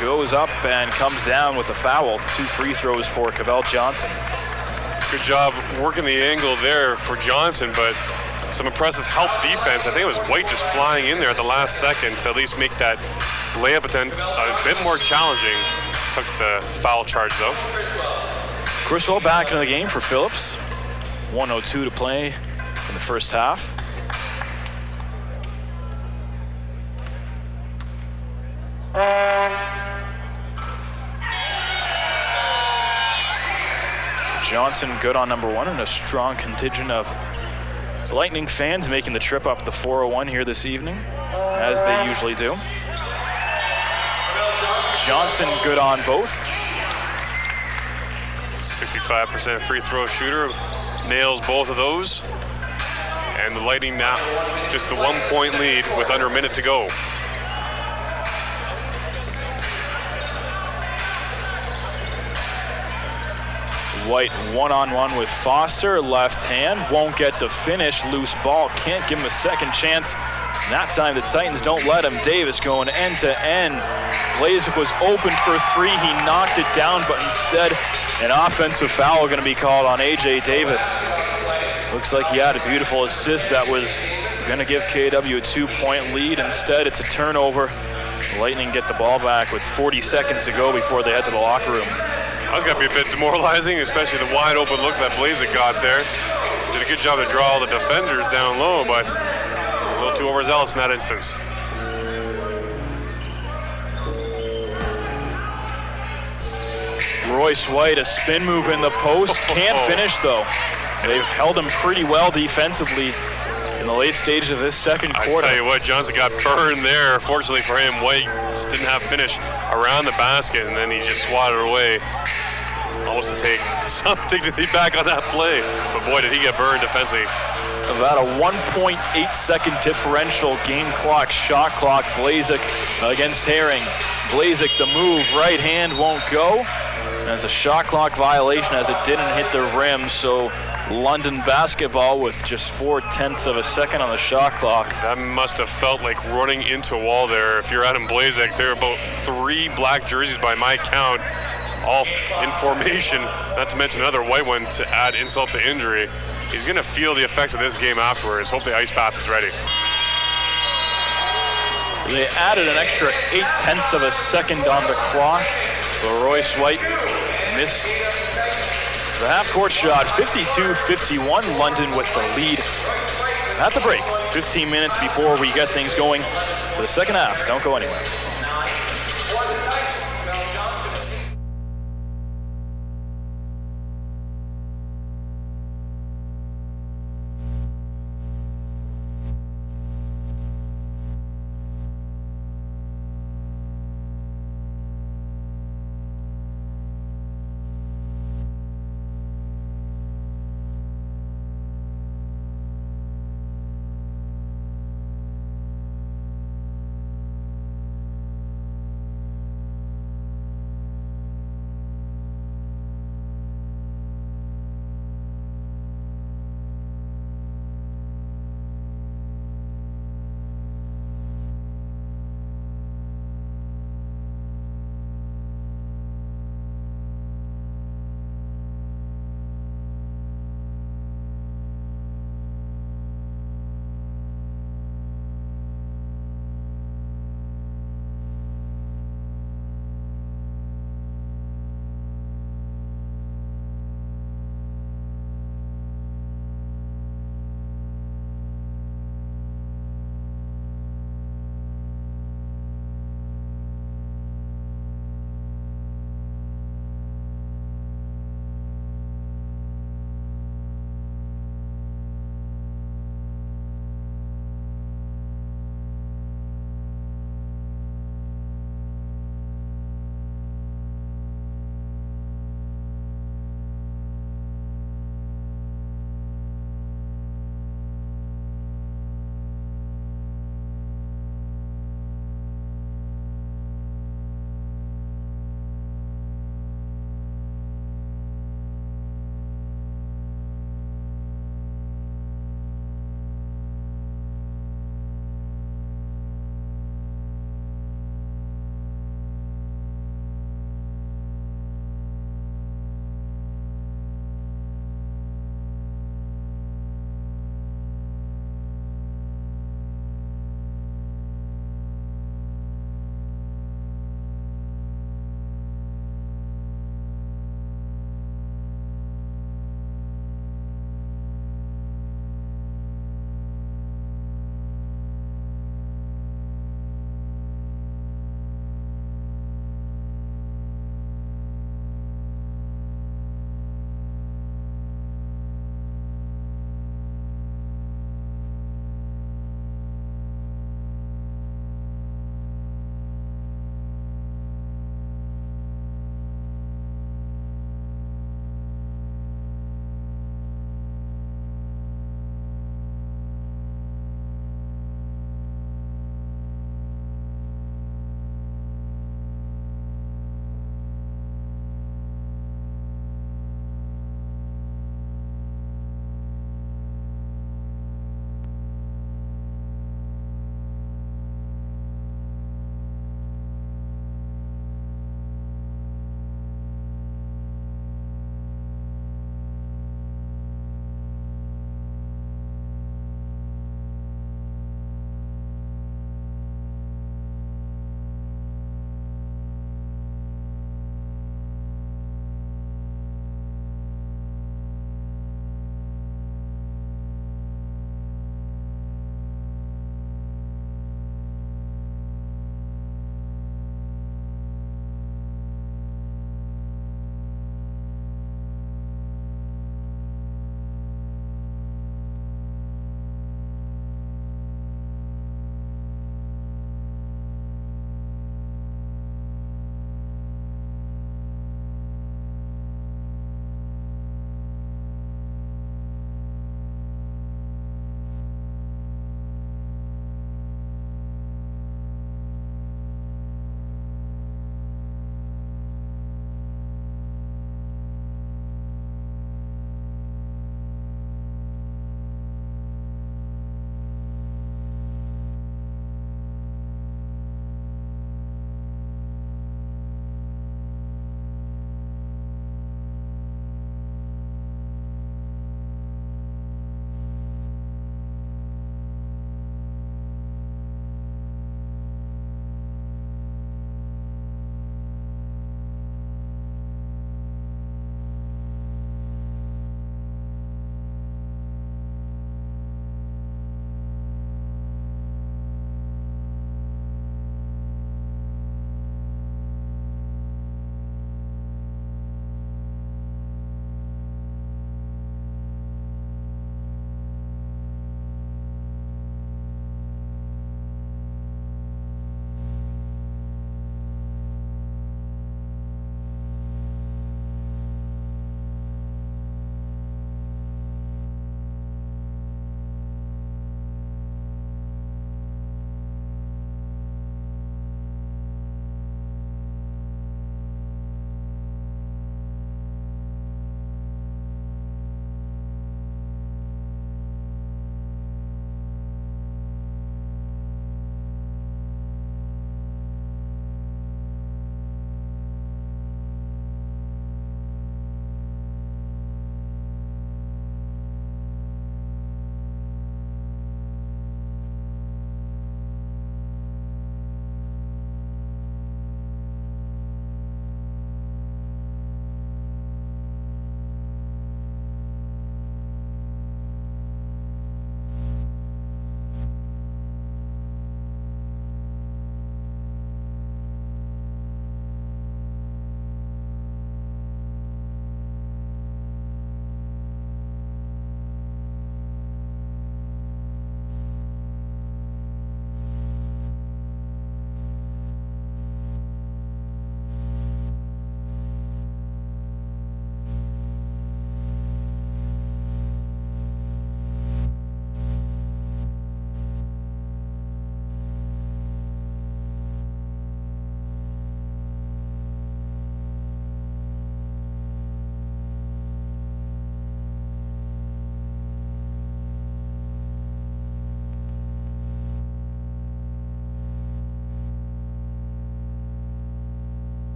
Goes up and comes down with a foul. 2 free throws for Cavell Johnson. Good job working the angle there for Johnson, but some impressive help defense. I think it was White just flying in there at the last second to at least make that layup attempt a bit more challenging. Took the foul charge, though. Criswell back into the game for Phillips. 1:02 to play in the first half. Johnson good on number 1, and a strong contingent of Lightning fans making the trip up the 401 here this evening, as they usually do. Johnson good on both. 65% free throw shooter, nails both of those. And the Lightning now just the 1 point lead with under a minute to go. White one-on-one with Foster, left hand, won't get the finish, loose ball, can't give him a second chance. And that time the Titans don't let him. Davis going end to end. Blazek was open for three, he knocked it down, but instead an offensive foul going to be called on AJ Davis. Looks like he had a beautiful assist that was going to give KW a 2-point lead. Instead, it's a turnover. The Lightning get the ball back with 40 seconds to go before they head to the locker room. That was going to be a bit demoralizing, especially the wide open look that Blazek got there. Did a good job to draw all the defenders down low, but a little too overzealous in that instance. Royce White, a spin move in the post, can't finish though. They've held him pretty well defensively in the late stage of this second quarter. I tell you what, Johnson got burned there. Fortunately for him, White just didn't have finish around the basket, and then he just swatted away. Almost to take some dignity back on that play. But boy, did he get burned defensively. About a 1.8 second differential game clock, shot clock. Blazek against Herring. Blazek, the move, right hand won't go. That's a shot clock violation as it didn't hit the rim, so London basketball with just 0.4 of a second on the shot clock. That must have felt like running into a wall there. If you're Adam Blazek, there are about 3 black jerseys by my count, all in formation, not to mention another white one to add insult to injury. He's going to feel the effects of this game afterwards. Hope the ice bath is ready. They added an extra 0.8 of a second on the clock, but Royce White missed the half-court shot. 52-51, London with the lead at the break. 15 minutes before we get things going for the second half. Don't go anywhere.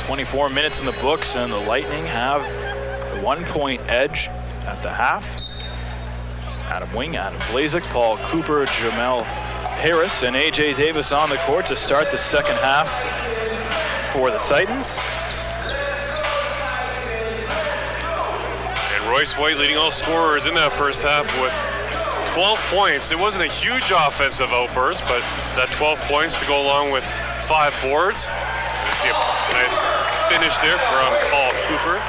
24 minutes in the books, and the Lightning have a 1-point edge at the half. Adam Wing, Adam Blazek, Paul Cooper, Jamel Harris, and A.J. Davis on the court to start the second half for the Titans. And Royce White leading all scorers in that first half with 12 points. It wasn't a huge offensive outburst, but that 12 points to go along with 5 boards. You see a nice finish there from Paul Cooper,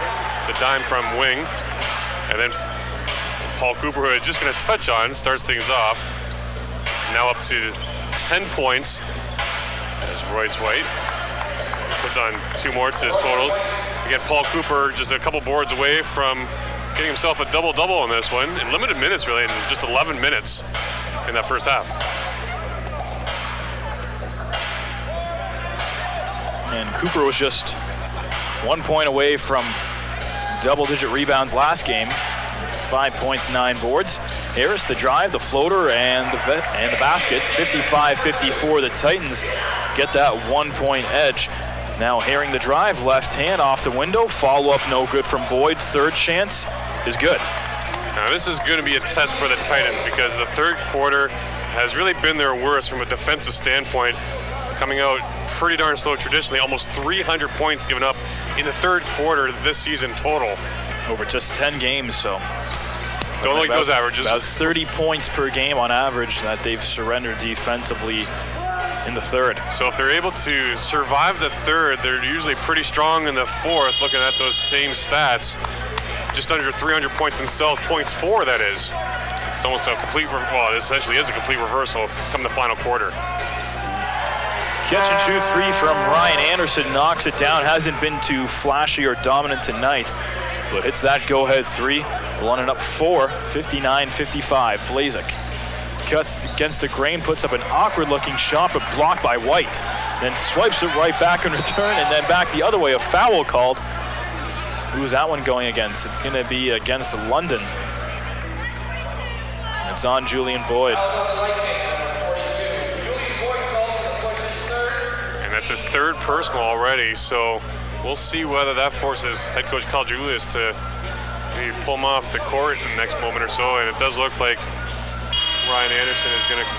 the dime from Wing. And then Paul Cooper, who I was just going to touch on, starts things off. Now up to 10 points as Royce White puts on 2 more to his totals. Again, Paul Cooper just a couple boards away from getting himself a double-double on this one in limited minutes, really, in just 11 minutes in that first half. And Cooper was just 1 point away from double-digit rebounds last game. 5 points, 9 boards. Harris, the drive, the floater, and the basket. 55-54, the Titans get that 1-point edge. Now Herring the drive, left hand off the window. Follow-up no good from Boyd. Third chance is good. Now this is going to be a test for the Titans because the third quarter has really been their worst from a defensive standpoint. Coming out pretty darn slow traditionally, almost 300 points given up in the third quarter this season total. Over just 10 games, so. Don't like those averages. About 30 points per game on average that they've surrendered defensively in the third. So if they're able to survive the third, they're usually pretty strong in the fourth, looking at those same stats. Just under 300 points themselves, points for, that is. It's almost a complete, well, it essentially is a complete reversal come the final quarter. Catch and shoot 3 from Ryan Anderson, knocks it down. Hasn't been too flashy or dominant tonight, but hits that go-ahead 3. Running up 4, 59-55. Blazek cuts against the grain, puts up an awkward-looking shot, but blocked by White. Then swipes it right back in return, and then back the other way. A foul called. Who's that one going against? It's going to be against London. It's on Julian Boyd. And that's his third personal already, so we'll see whether that forces head coach Cal Julius to maybe pull him off the court in the next moment or so. And it does look like Ryan Anderson is going to,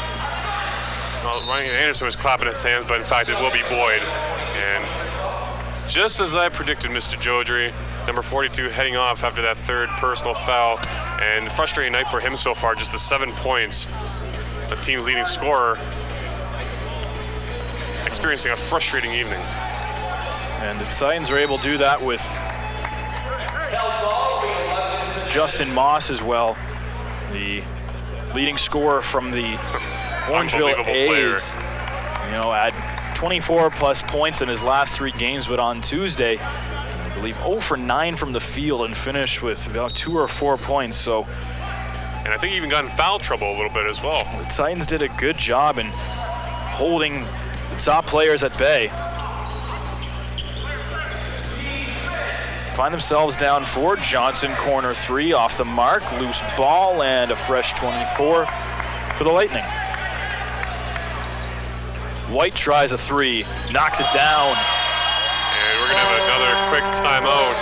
well, Ryan Anderson was clapping his hands, but in fact it will be Boyd. And just as I predicted, Mr. Jodry, number 42 heading off after that third personal foul. And frustrating night for him so far, just the 7 points. The team's leading scorer experiencing a frustrating evening. And the Titans are able to do that with Justin Moss as well, the leading scorer from the Orangeville A's. You know, at 24 plus points in his last 3 games, but on Tuesday, I believe 0 for 9 from the field and finished with about 2 or 4 points. So, and I think he even got in foul trouble a little bit as well. The Titans did a good job in holding the top players at bay. Find themselves down 4. Johnson, corner 3, off the mark, loose ball, and a fresh 24 for the Lightning. White tries a 3, knocks it down. And we're gonna have another quick timeout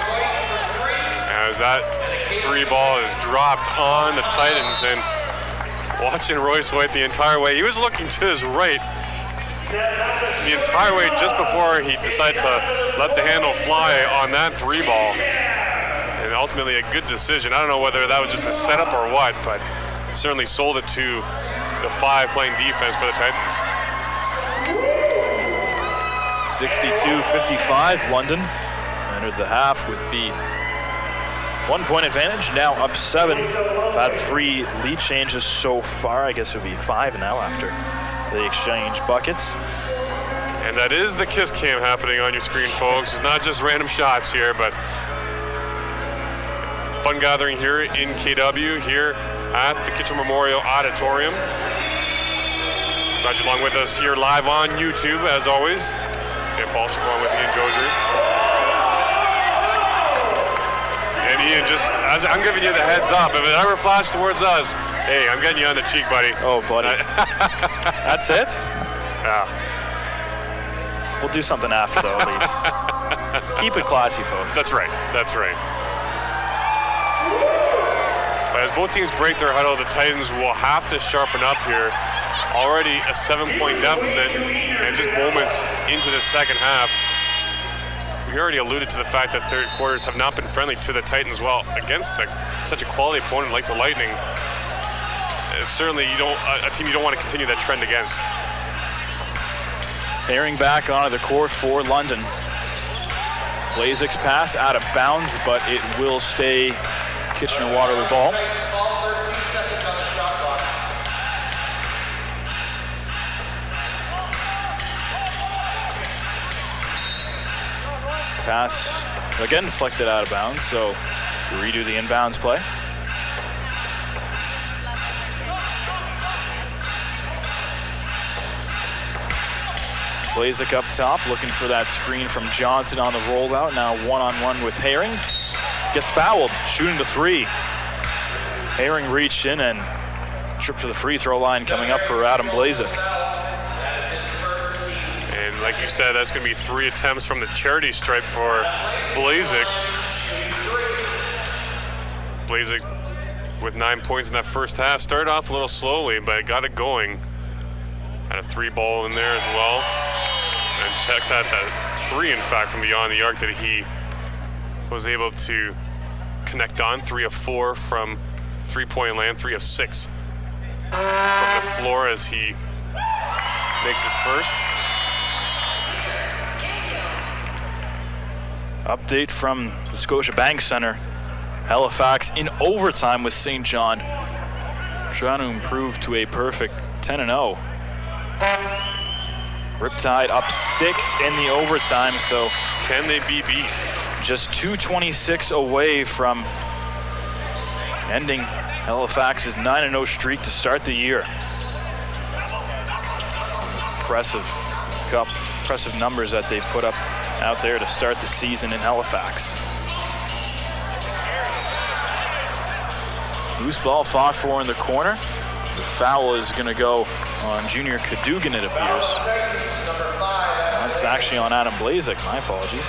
as that 3 ball is dropped on the Titans. And watching Royce White the entire way, he was looking to his right the entire way just before he decided to let the handle fly on that 3 ball. And ultimately a good decision. I don't know whether that was just a setup or what, but certainly sold it to the 5 playing defense for the Titans. 62-55, London entered the half with the 1-point advantage, now up 7. Had 3 lead changes so far. I guess it would be 5 now after the exchange buckets. And that is the Kiss Cam happening on your screen, folks. It's not just random shots here, but fun gathering here in KW, here at the Kitchen Memorial Auditorium. Glad you're along with us here live on YouTube, as always. Dan Balchuk along with Ian Jodry. And Ian, just as I'm giving you the heads up, if it ever flashes towards us, hey, I'm getting you on the cheek, buddy. Oh, buddy. That's it? Yeah. We'll do something after, though, at least. Keep it classy, folks. That's right. That's right. But as both teams break their huddle, the Titans will have to sharpen up here. Already a 7-point deficit, and just moments into the second half. We already alluded to the fact that third quarters have not been friendly to the Titans. Well, against such a quality opponent like the Lightning, certainly a team you don't want to continue that trend against. Herring back onto the court for London. Blazek's pass out of bounds, but it will stay Kitchener-Waterloo ball. Ball 13 seconds on the shot clock. Pass again deflected out of bounds, so redo the inbounds play. Blazek up top, looking for that screen from Johnson on the rollout. Now one-on-one with Herring. Gets fouled, shooting the three. Herring reached in and trip to the free throw line coming up for Adam Blazek. And like you said, that's going to be 3 attempts from the charity stripe for Blazek. Blazek with 9 points in that first half. Started off a little slowly, but got it going. Had a 3 ball in there as well. And checked out that 3, in fact, from beyond the arc that he was able to connect on. 3 of 4 from 3-point land, 3 of 6 from the floor as he makes his first. Update from the Scotiabank Center. Halifax in overtime with St. John, trying to improve to a perfect 10-0. Riptide up 6 in the overtime, so can they be beat? Just 2:26 away from ending Halifax's 9-0 streak to start the year. Impressive numbers that they put up out there to start the season in Halifax. Loose ball fought for in the corner. The foul is going to go on Junior Cadogan, it appears. That's actually on Adam Blazek. My apologies.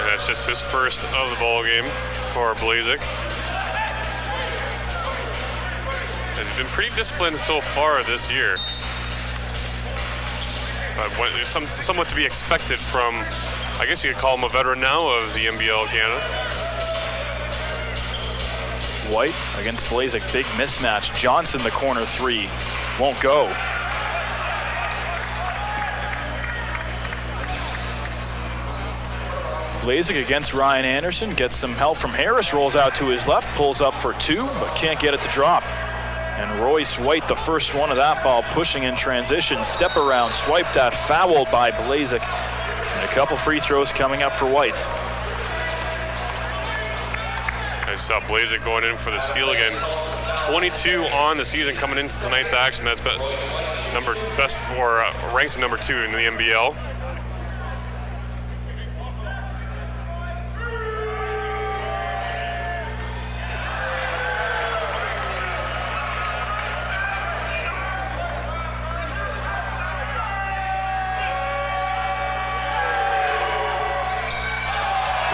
And that's just his first of the ball game for Blazek. And he's been pretty disciplined so far this year. But somewhat to be expected from, I guess you could call him a veteran now of the NBL Canada. White against Blazek, big mismatch. Johnson, the corner 3, won't go. Blazek against Ryan Anderson, gets some help from Harris, rolls out to his left, pulls up for 2, but can't get it to drop. And Royce White, the first one of that ball, pushing in transition, step around, swiped at, fouled by Blazek. And a couple free throws coming up for White. I saw Blazek going in for the steal again. 22 on the season coming into tonight's action. That's best for ranks of number 2 in the NBL.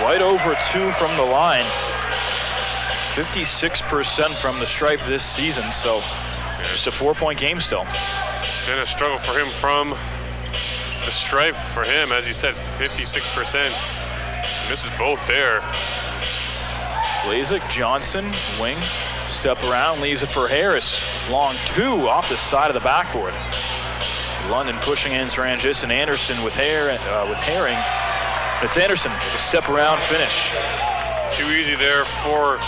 White over 2 from the line. 56% from the stripe this season, so just a 4-point game still. It's been a struggle for him from the stripe. For him, as you said, 56%. Misses both there. Blazek, Johnson, wing, step around, leaves it for Harris. Long 2 off the side of the backboard. London pushing in transition. Anderson with Herring. It's Anderson with a step around finish. Too easy there for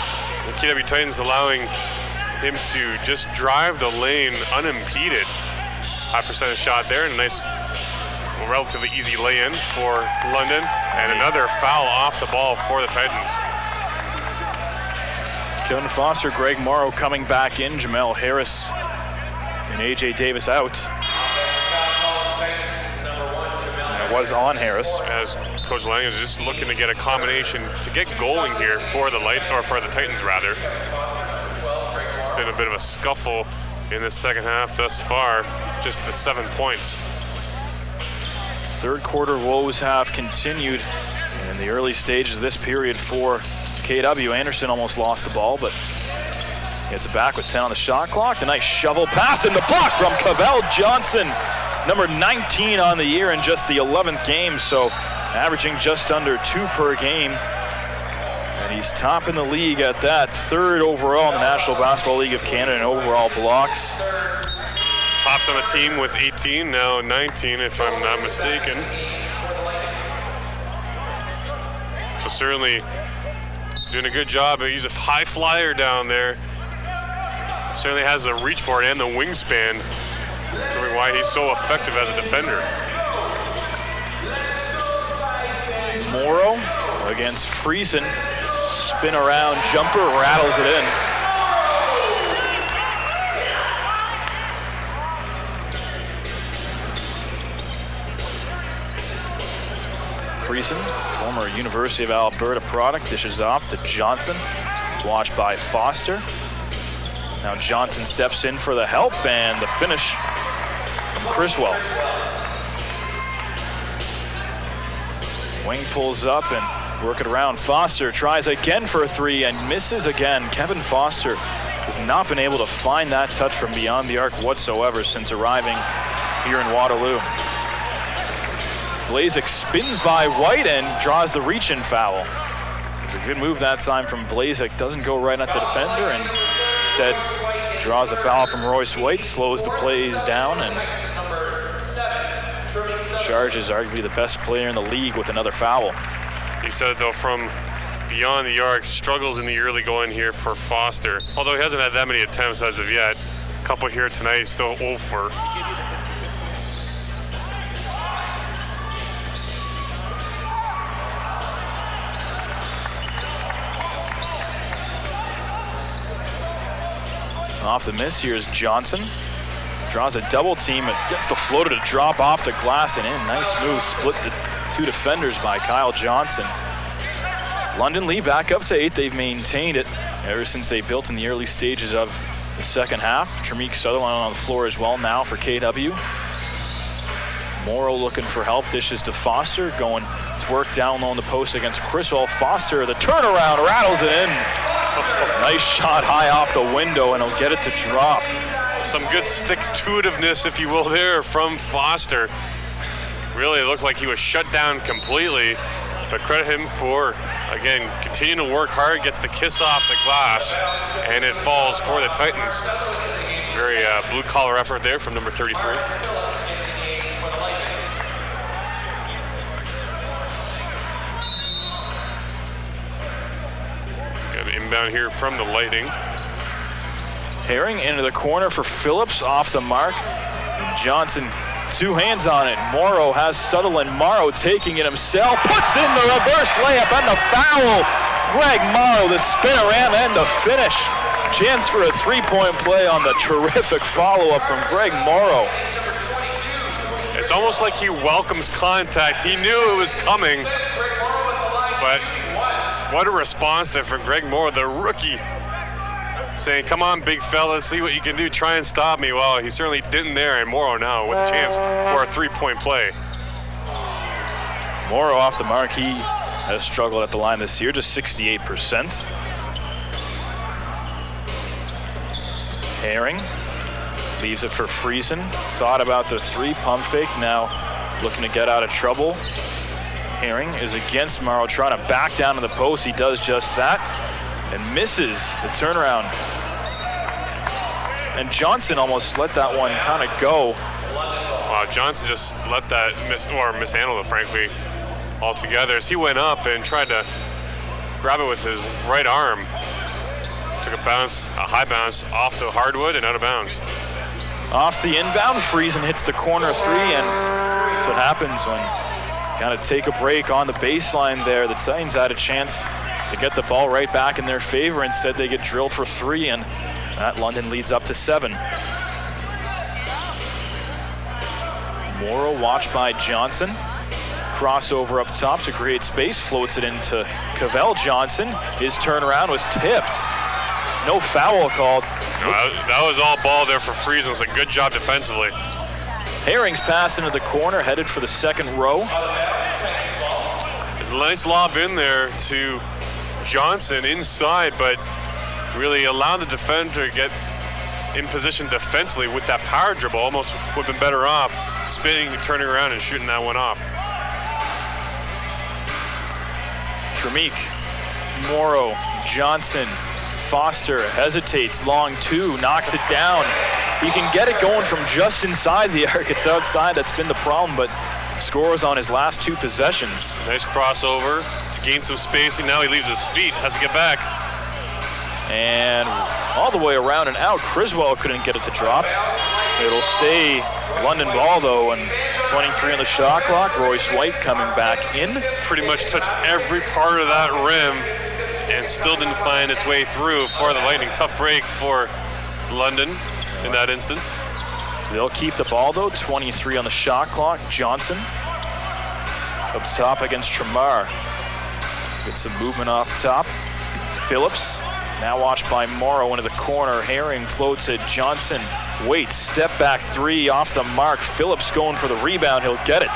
the KW Titans, allowing him to just drive the lane unimpeded. High percentage shot there, and a nice, relatively easy lay-in for London. And another foul off the ball for the Titans. Kevin Foster, Greg Morrow coming back in. Jamel Harris and AJ Davis out. And it was on Harris. As Coach Lang is just looking to get a combination to get going here for the Titans rather. It's been a bit of a scuffle in the second half thus far, just the 7 points. third quarter woes have continued in the early stages of this period for KW. Anderson almost lost the ball, but gets it back with 10 on the shot clock. The nice shovel pass in the block from Cavell Johnson, number 19 on the year in just the 11th game, so averaging just under 2 per game. And he's top in the league at that, 3rd overall in the National Basketball League of Canada in overall blocks. Tops on the team with 18, now 19 if I'm not mistaken. So certainly doing a good job. He's a high flyer down there. Certainly has the reach for it and the wingspan, proving why he's so effective as a defender. Morrow against Friesen. Spin around jumper, rattles it in. Friesen, former University of Alberta product, dishes off to Johnson, watched by Foster. Now Johnson steps in for the help, and the finish from Criswell. Wing pulls up and work it around. Foster tries again for a 3 and misses again. Kevin Foster has not been able to find that touch from beyond the arc whatsoever since arriving here in Waterloo. Blazek spins by White and draws the reach-in foul. It's a good move that time from Blazek. Doesn't go right at the defender and instead draws the foul from Royce White, slows the plays down, and charges arguably the best player in the league with another foul. He said, though, from beyond the arc, struggles in the early going here for Foster. Although he hasn't had that many attempts as of yet. A couple here tonight, still 0 for. Off the miss, here's Johnson. Draws a double team and gets the floater to drop off the glass and in. Nice move, split the 2 defenders by Kyle Johnson. London Lee back up to 8. They've maintained it ever since they built in the early stages of the second half. Tremeek Sutherland on the floor as well now for KW. Morrow looking for help, dishes to Foster, going to work down low in the post against Criswell. Foster, the turnaround, rattles it in. Nice shot high off the window, and he'll get it to drop. Some good stick-to-itiveness, if you will, there from Foster. Really looked like he was shut down completely, but credit him for, again, continuing to work hard, gets the kiss off the glass, and it falls for the Titans. Very blue-collar effort there from number 33. Inbound here from the Lightning. Herring into the corner for Phillips, off the mark. And Johnson, 2 hands on it. Morrow has Sutherland. Morrow taking it himself, puts in the reverse layup and the foul. Greg Morrow, the spin-around and the finish. Chance for a 3-point play on the terrific follow-up from Greg Morrow. It's almost like he welcomes contact. He knew it was coming, but what a response there from Greg Morrow, the rookie, saying, come on, big fella, let's see what you can do. Try and stop me. Well, he certainly didn't there, and Morrow now with a chance for a 3-point play. Morrow off the mark. He has struggled at the line this year, just 68%. Herring leaves it for Friesen. Thought about the 3, pump fake, now looking to get out of trouble. Herring is against Morrow, trying to back down to the post. He does just that and misses the turnaround. And Johnson almost let that one kind of go. Wow, Johnson just let that mishandle it, frankly, altogether. As he went up and tried to grab it with his right arm. Took a bounce, a high bounce off the hardwood and out of bounds. Off the inbound, Friesen hits the corner 3, and that's what happens when kind of take a break on the baseline there. The Titans had a chance to get the ball right back in their favor. Instead, they get drilled for 3, and that London leads up to 7. Morrow watched by Johnson. Crossover up top to create space, floats it into Cavell Johnson. His turnaround was tipped. No foul called. No, that was all ball there for Friesen. It was a good job defensively. Herring's pass into the corner, headed for the second row. There's a nice lob in there to Johnson inside, but really allowed the defender to get in position defensively with that power dribble. Almost would have been better off spinning, turning around, and shooting that one off. Tremik, Morrow, Johnson, Foster hesitates, long two, knocks it down. He can get it going from just inside the arc. It's outside, that's been the problem, but scores on his last two possessions. Nice crossover to gain some spacing. Now he leaves his feet, has to get back. And all the way around and out. Criswell couldn't get it to drop. It'll stay London ball though, and 23 on the shot clock. Royce White coming back in. Pretty much touched every part of that rim and still didn't find its way through for the Lightning. Tough break for London in that instance. They'll keep the ball though, 23 on the shot clock. Johnson up top against Tremar. Get some movement off top. Phillips, now watched by Morrow into the corner. Herring floats it, Johnson waits, step back three off the mark. Phillips going for the rebound, he'll get it.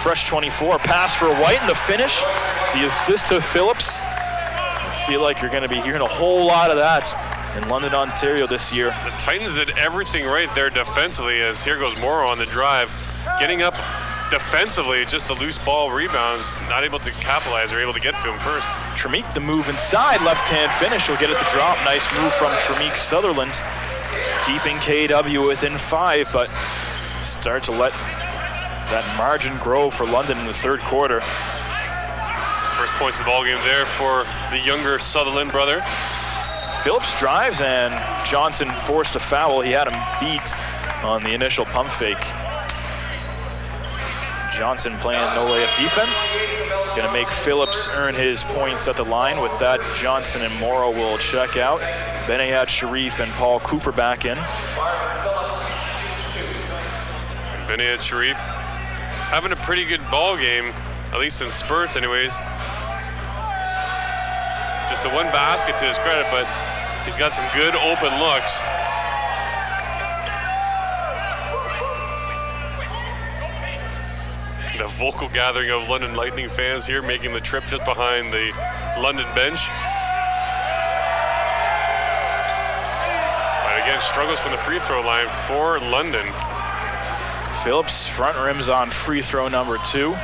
Fresh 24, pass for White, and the finish, the assist to Phillips. I feel like you're gonna be hearing a whole lot of that in London, Ontario this year. The Titans did everything right there defensively, as here goes Morrow on the drive. Getting up defensively, just the loose ball rebounds, not able to capitalize or able to get to him first. Tremik, the move inside, left-hand finish, he'll get it to drop. Nice move from Tremik Sutherland, keeping KW within 5, but start to let that margin grow for London in the third quarter. First points of the ball game there for the younger Sutherland brother. Phillips drives, and Johnson forced a foul. He had him beat on the initial pump fake. Johnson playing no layup defense. Gonna make Phillips earn his points at the line. With that, Johnson and Morrow will check out. Benayat Sharif and Paul Cooper back in. Benayat Sharif having a pretty good ball game, at least in spurts anyways. Just the one basket to his credit, but he's got some good open looks. The vocal gathering of London Lightning fans here making the trip just behind the London bench. But again, struggles from the free throw line for London. Phillips front rims on free throw number 2.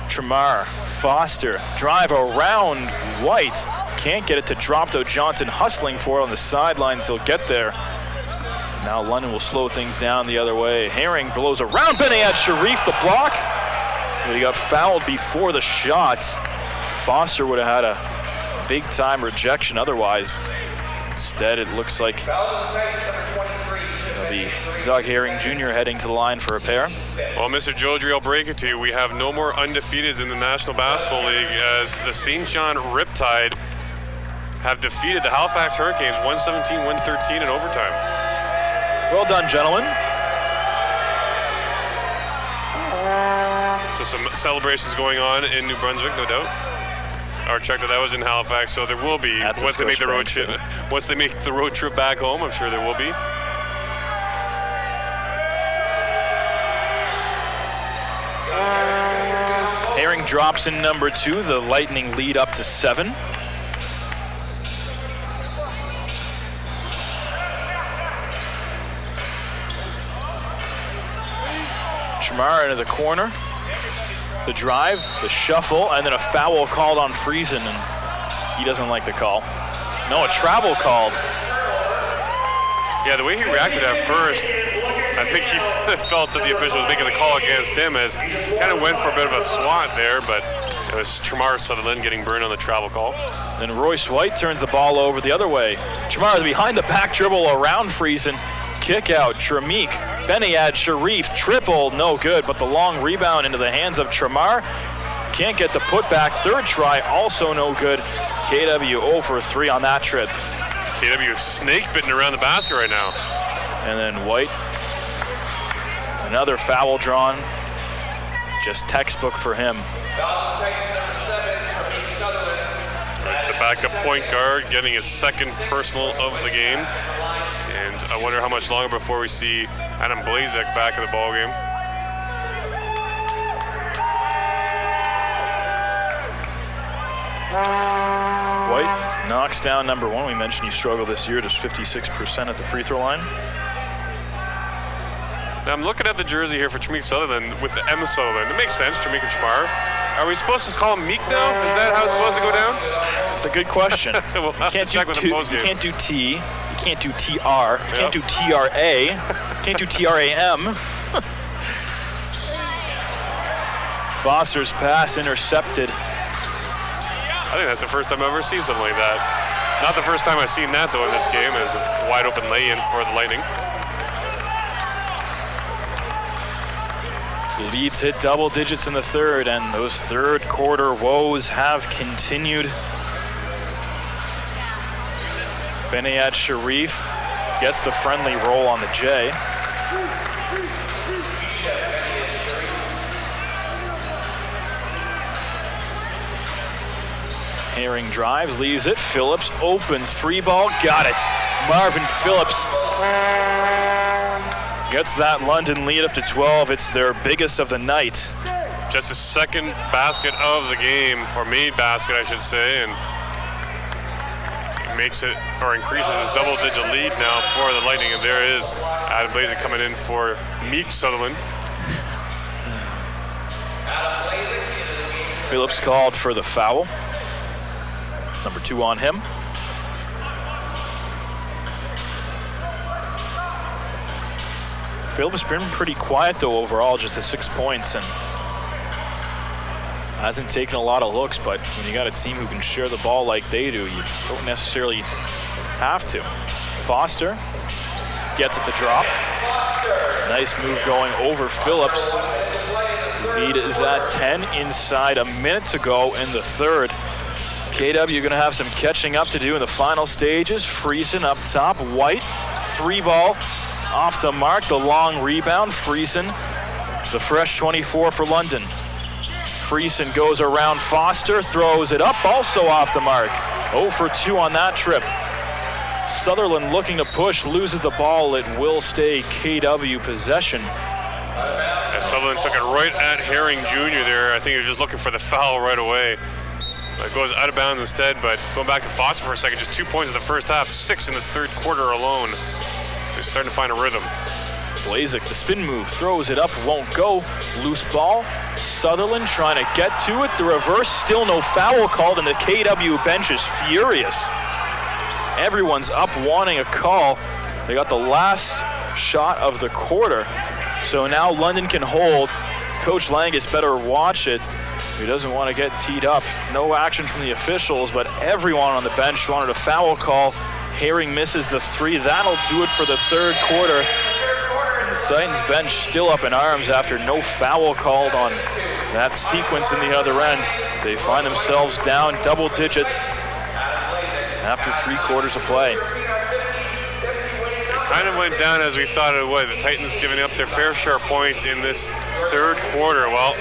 Tremar, Foster, drive around White. Can't get it to drop though. Johnson hustling for it on the sidelines. He'll get there. Now London will slow things down the other way. Herring blows around Benayat Sharif, the block. But he got fouled before the shot. Foster would have had a big time rejection otherwise. Instead, it looks like it'll be Doug Herring Jr. heading to the line for a pair. Well, Mr. Jodry, I'll break it to you. We have no more undefeateds in the National Basketball League, as the St. John Riptide have defeated the Halifax Hurricanes 117-113 in overtime. Well done, gentlemen. So some celebrations going on in New Brunswick, no doubt. Our check that was in Halifax, so there will be once they make the road trip. Once they make the road trip back home, I'm sure there will be. Herring drops in number 2. The Lightning lead up to 7. Tremar into the corner. The drive, the shuffle, and then a foul called on Friesen, and he doesn't like the call. No, a travel called. Yeah, the way he reacted at first, I think he felt that the official was making the call against him, as he kind of went for a bit of a swat there, but it was Tremar Sutherland getting burned on the travel call. Then Royce White turns the ball over the other way. Tremar behind the back dribble around Friesen. Kick out, Tremik, Benayat Sharif, triple, no good, but the long rebound into the hands of Tremar. Can't get the putback, third try, also no good. KW 0 for 3 on that trip. KW snake bitten around the basket right now. And then White, another foul drawn, just textbook for him. That's the backup point guard getting his second personal of the game. And I wonder how much longer before we see Adam Blazek back in the ballgame. White knocks down number one. We mentioned he struggled this year, just 56% at the free throw line. Now I'm looking at the jersey here for Jameek Sutherland with the M Sutherland. It makes sense, Jameek and Chamar. Are we supposed to call him Meek now? Is that how it's supposed to go down? That's a good question. We'll have to check with the post game. You can't do T. You can't do TR. You can't do TRA. You can't do TRAM. Foster's pass intercepted. I think that's the first time I've ever seen something like that. Not the first time I've seen that, though, in this game, as a wide open lay-in for the Lightning. Leeds hit double digits in the third, and those third quarter woes have continued. Benayat Sharif gets the friendly roll on the J. Herring drives, leaves it. Phillips open, three ball, got it. Marvin Phillips gets that London lead up to 12. It's their biggest of the night. Just his second basket of the game, or made basket, I should say, and makes it, or increases his double-digit lead now for the Lightning. And there is Adam Blazek coming in for Meek Sutherland. Phillips called for the foul. Number 2 on him. Phillips been pretty quiet though overall, just the 6 points, and hasn't taken a lot of looks, but when you got a team who can share the ball like they do, you don't necessarily have to. Foster gets it to drop. Nice move going over Phillips. Lead is at 10 inside a minute to go in the third. KW gonna have some catching up to do in the final stages. Friesen up top, White, three ball, off the mark, the long rebound. Friesen, the fresh 24 for London. Friesen goes around Foster, throws it up, also off the mark. 0 for 2 on that trip. Sutherland looking to push, loses the ball. It will stay KW possession. And Sutherland took it right at Herring Jr. there. I think he was just looking for the foul right away. It goes out of bounds instead, but going back to Foster for a second, just 2 points in the first half, 6 in this third quarter alone. They're starting to find a rhythm. Blazek, the spin move, throws it up, won't go. Loose ball. Sutherland trying to get to it. The reverse, still no foul called, and the KW bench is furious. Everyone's up wanting a call. They got the last shot of the quarter. So now London can hold. Coach Langus better watch it. He doesn't want to get teed up. No action from the officials, but everyone on the bench wanted a foul call. Herring misses the three. That'll do it for the third quarter. And the Titans bench still up in arms after no foul called on that sequence in the other end. They find themselves down double digits after 3 quarters of play. Kind of went down as we thought it would. The Titans giving up their fair share of points in this third quarter. Well,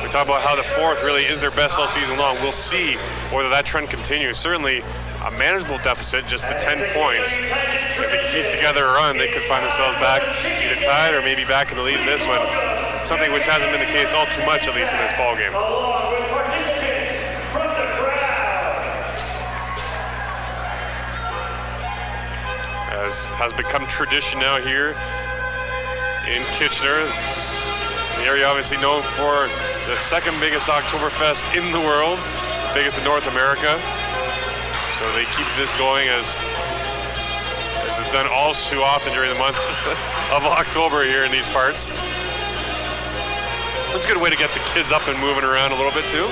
we talk about how the fourth really is their best all season long. We'll see whether that trend continues. Certainly a manageable deficit, just the 10 points. If they piece together a run, they could find themselves back either tied or maybe back in the lead in this one. Something which hasn't been the case all too much, at least in this ball game. As has become tradition now here in Kitchener. The area obviously known for the second biggest Oktoberfest in the world, biggest in North America. So they keep this going as is done all too often during the month of October here in these parts. It's a good way to get the kids up and moving around a little bit too.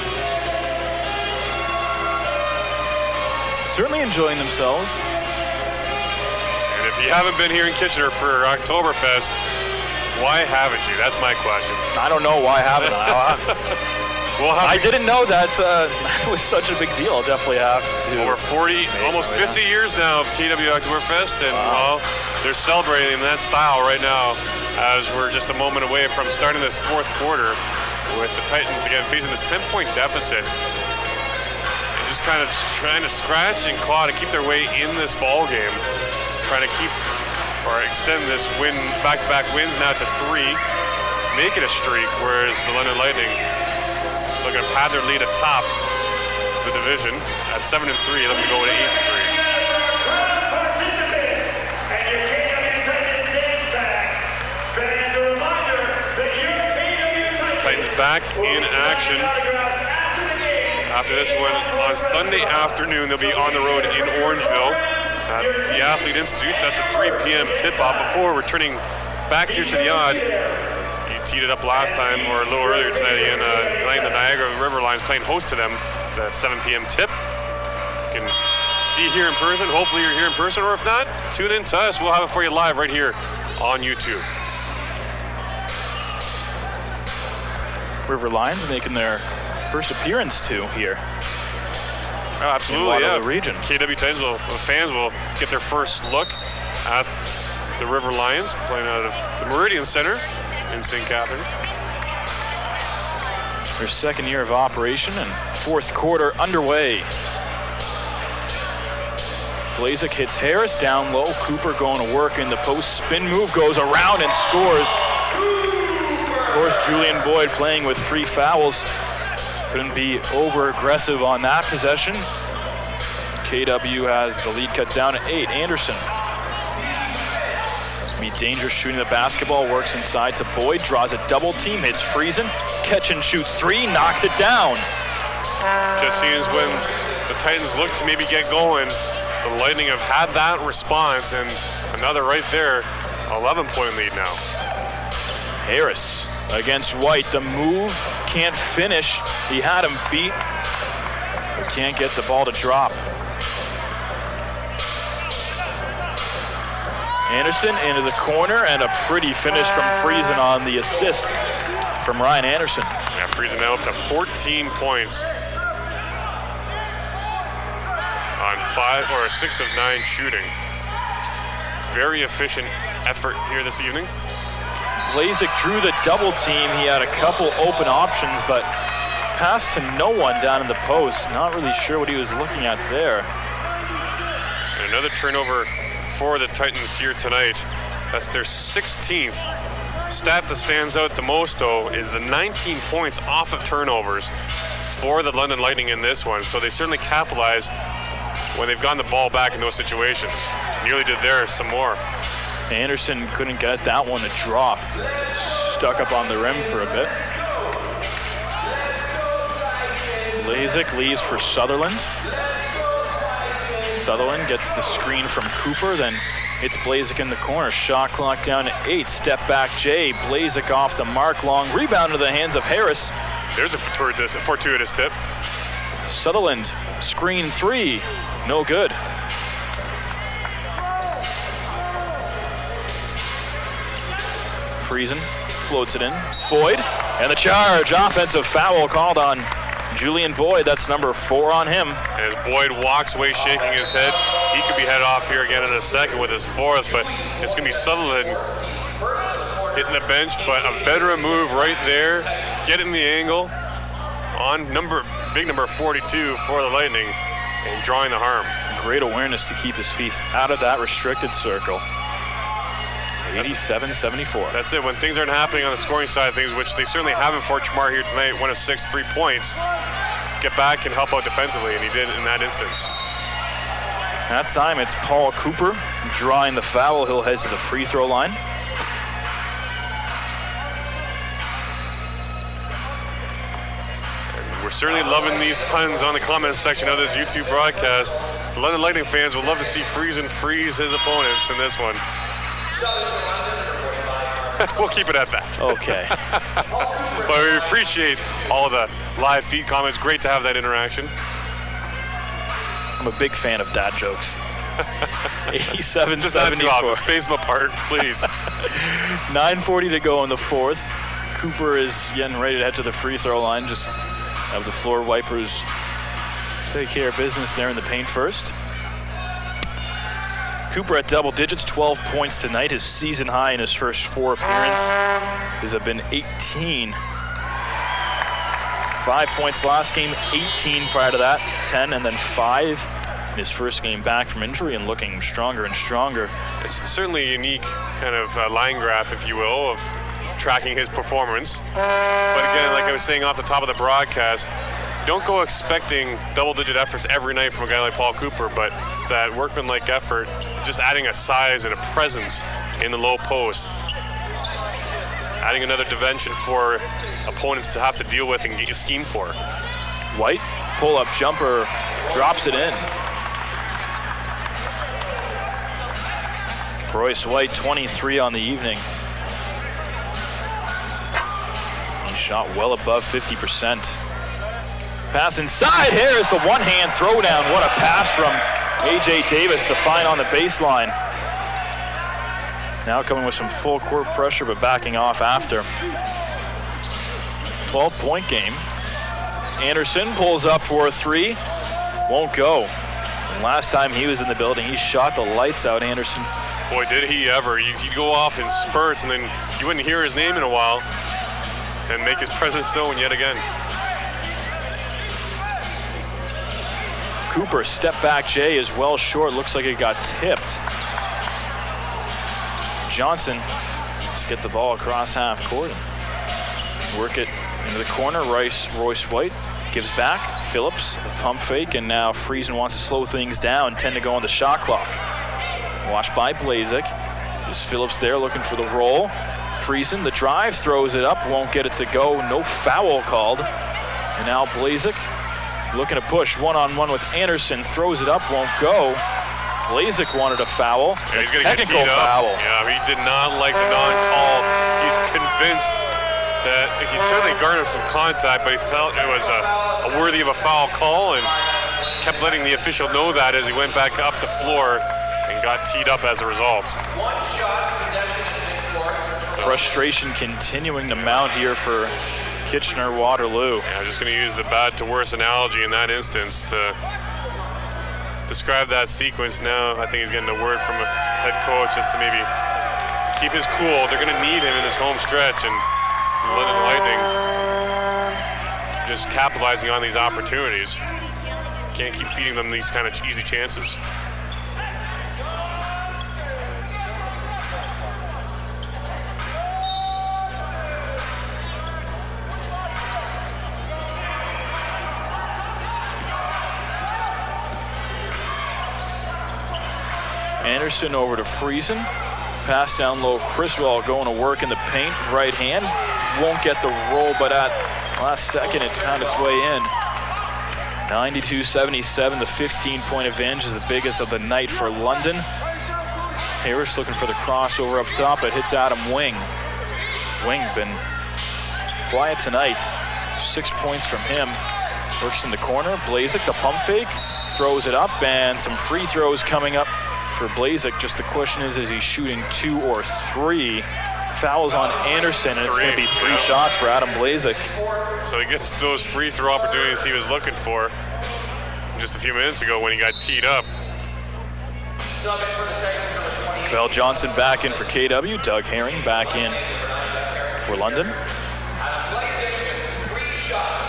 Certainly enjoying themselves. And if you haven't been here in Kitchener for Oktoberfest, why haven't you? That's my question. I don't know why haven't I. I didn't know that it was such a big deal. I'll definitely have to. Over 40, almost 50 years now of KW Oktoberfest, and well, they're celebrating that style right now as we're just a moment away from starting this fourth quarter with the Titans again facing this 10-point deficit. And just kind of trying to scratch and claw to keep their way in this ball game, trying to keep or extend this win, back-to-back wins now to 3, make it a streak, whereas the London Lightning looking to pad their lead atop the division at 7-3, looking to go to 8-3. Participants and your KW Titans dance back. Fans, a reminder that your KW Titans back in action. After this one on Sunday afternoon, they'll be on the road in Orangeville at the Athlete Institute. That's a 3 p.m. tip-off before returning back here to the Odd. You teed it up last time, or a little earlier tonight again, playing the Niagara River Lions, playing host to them. It's a 7 p.m. tip. You can be here in person. Hopefully you're here in person, or if not, tune in to us. We'll have it for you live right here on YouTube. River Lions making their first appearance too here. Oh, absolutely, yeah. The region. KW Titans the fans will get their first look at the River Lions playing out of the Meridian Center in St. Catharines. Their second year of operation and fourth quarter underway. Blazek hits Harris down low. Cooper going to work in the post. Spin move goes around and scores. Of course, Julian Boyd playing with 3 fouls. Couldn't be over aggressive on that possession. KW has the lead cut down to 8. Anderson. Be dangerous shooting the basketball, works inside to Boyd, draws a double team, hits Friesen, catch and shoot 3, knocks it down. Just seems when the Titans look to maybe get going, the Lightning have had that response, and another right there, 11-point lead now. Harris against White, the move, can't finish. He had him beat, but can't get the ball to drop. Anderson into the corner, and a pretty finish from Friesen on the assist from Ryan Anderson. Yeah, Friesen now up to 14 points on 6 of 9 shooting. Very efficient effort here this evening. Blazek drew the double team. He had a couple open options, but passed to no one down in the post. Not really sure what he was looking at there. And another turnover for the Titans here tonight. That's their 16th. Stat that stands out the most, though, is the 19 points off of turnovers for the London Lightning in this one. So they certainly capitalize when they've gotten the ball back in those situations. Nearly did there some more. Anderson couldn't get that one to drop. Stuck up on the rim for a bit. Blazek leaves for Sutherland. Sutherland gets the screen from Cooper, then hits Blazek in the corner. Shot clock down to 8. Step back Jay. Blazek off the mark. Long rebound to the hands of Harris. There's a fortuitous tip. Sutherland, screen 3. No good. Friesen floats it in. Boyd, and the charge. Offensive foul called on Julian Boyd. That's number 4 on him. And as Boyd walks away shaking his head, he could be head off here again in a second with his 4th, but it's going to be Sutherland hitting the bench, but a veteran move right there, getting the angle on big number 42 for the Lightning and drawing the harm. Great awareness to keep his feet out of that restricted circle. 87-74. That's it. When things aren't happening on the scoring side of things, which they certainly haven't for Chamar here tonight, 1 of 6 3 points, get back and help out defensively, and he did in that instance. That time it's Paul Cooper drawing the foul. He'll head to the free throw line. And we're certainly loving these puns on the comments section of this YouTube broadcast. The London Lightning fans would love to see Friesen freeze his opponents in this one. We'll keep it at that. Okay. But we appreciate all the live feed comments. Great to have that interaction. I'm a big fan of dad jokes. 87-74. Just not too often. Space them apart, please. 9:40 to go in the 4th. Cooper is getting ready to head to the free throw line. Just have the floor wipers take care of business there in the paint first. Cooper at double digits, 12 points tonight. His season high in his first 4 appearances have been 18. 5 points last game, 18 prior to that, 10, and then 5 in his first game back from injury and looking stronger and stronger. It's certainly a unique kind of line graph, if you will, of tracking his performance. But again, like I was saying off the top of the broadcast, don't go expecting double-digit efforts every night from a guy like Paul Cooper, but that workman-like effort, just adding a size and a presence in the low post, adding another dimension for opponents to have to deal with and get scheme for. White, pull-up jumper, drops it in. Royce White, 23 on the evening. He shot well above 50%. Pass inside, here is the one-hand throwdown. What a pass from A.J. Davis to find on the baseline. Now coming with some full court pressure, but backing off after. 12-point game. Anderson pulls up for a three, won't go. And last time he was in the building, he shot the lights out, Anderson. Boy, did he ever. He'd go off in spurts, and then you wouldn't hear his name in a while, and make his presence known yet again. Cooper, step back Jay is well short. Looks like it got tipped. Johnson, just get the ball across half court and work it into the corner. Royce White gives back. Phillips, the pump fake, and now Friesen wants to slow things down. 10 to go on the shot clock. Watched by Blazek. Is Phillips there looking for the roll? Friesen, the drive, throws it up, won't get it to go. No foul called. And now Blazek looking to push one-on-one with Anderson, throws it up, won't go. Blazek wanted a foul. Yeah, he's gonna technical get teed foul. Up. Yeah, he did not like the non-call. He's convinced that he certainly garnered some contact, but he felt it was a worthy of a foul call, and kept letting the official know that as he went back up the floor and got teed up as a result. One shot, possession in midcourt. Frustration continuing to mount here for Kitchener-Waterloo. Yeah, I'm just going to use the bad to worse analogy in that instance to describe that sequence. Now I think he's getting a word from a head coach just to maybe keep his cool. They're going to need him in this home stretch, and London Lightning just capitalizing on these opportunities. Can't keep feeding them these kind of easy chances. Anderson over to Friesen. Pass down low, Criswell going to work in the paint, right hand. Won't get the roll, but at last second it found its way in. 92-77, the 15-point advantage is the biggest of the night for London. Harris looking for the crossover up top, it hits Adam Wing. Wing been quiet tonight. 6 points from him. Works in the corner, Blazek, the pump fake, throws it up, and some free throws coming up for Blazek. Just the question is he shooting 2 or 3? Fouls on Anderson, and it's going to be 3 shots for Adam Blazek. So he gets those free throw opportunities he was looking for just a few minutes ago when he got teed up. Sub in for the Titans, number 28. Bell Johnson back in for KW. Doug Herring back in for London. Blazek with 3 shots.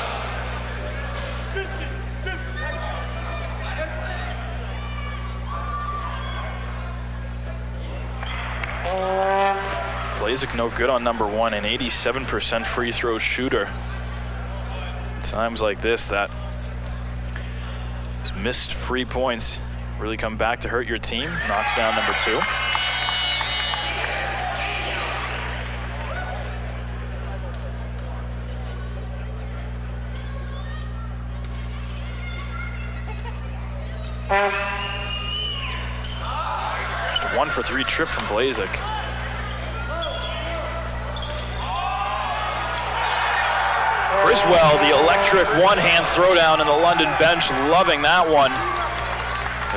Blazek no good on number 1, an 87% free throw shooter. Times like this, that missed free points really come back to hurt your team. Knocks down number 2. Just a 1-for-3 trip from Blazek. Criswell, the electric one-hand throwdown in the London bench, loving that one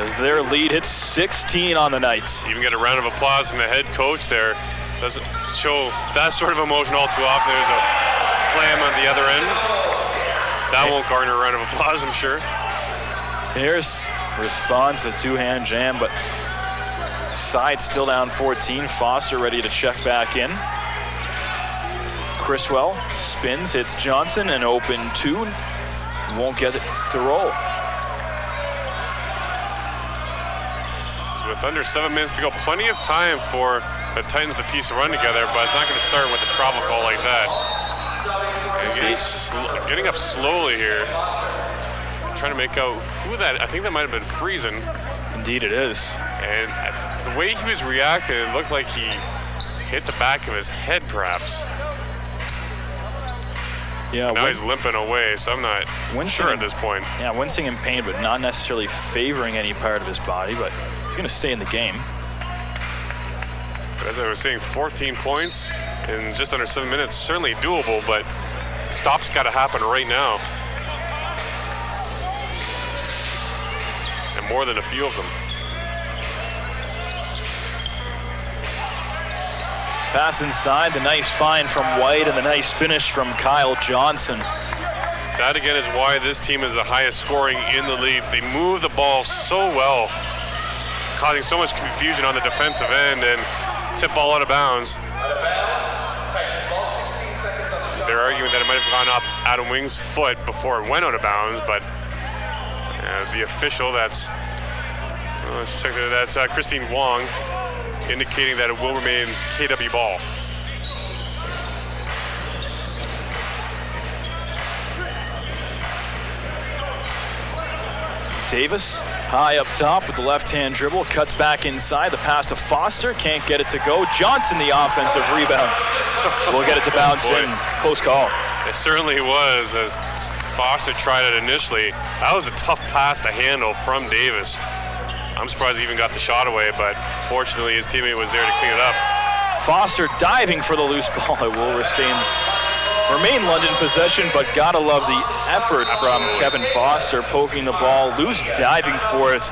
as their lead hits 16 on the night. Even get a round of applause from the head coach there. Doesn't show that sort of emotion all too often. There's a slam on the other end. That won't garner a round of applause, I'm sure. Harris responds to the two-hand jam, but side still down 14. Foster ready to check back in. Criswell spins, hits Johnson, and open 2. Won't get it to roll. with under 7 minutes to go, plenty of time for the Titans to piece a run together, but it's not going to start with a travel call like that. And getting up slowly here. Trying to make out who that, I think that might have been Friesen. Indeed it is. And the way he was reacting, it looked like he hit the back of his head perhaps. Yeah, now he's limping away, so I'm not sure at this point. Yeah, wincing in pain, but not necessarily favoring any part of his body, but he's going to stay in the game. But as I was saying, 14 points in just under 7 minutes, certainly doable, but stop's got to happen right now. And more than a few of them. Pass inside, the nice find from White and the nice finish from Kyle Johnson. That again is why this team is the highest scoring in the league. They move the ball so well, causing so much confusion on the defensive end and tip ball out of bounds. Out of bounds. Titans ball, 16 seconds on the shot. They're arguing that it might have gone off Adam Wing's foot before it went out of bounds, but the official, let's check that, that's Christine Wong, indicating that it will remain KW ball. Davis, high up top with the left-hand dribble, cuts back inside, the pass to Foster, can't get it to go. Johnson, the offensive rebound, will get it to bounce in. Close call. It certainly was, as Foster tried it initially. That was a tough pass to handle from Davis. I'm surprised he even got the shot away, but fortunately his teammate was there to clean it up. Foster diving for the loose ball. It will remain London possession, but gotta love the effort from Kevin Foster, poking the ball loose, diving for it.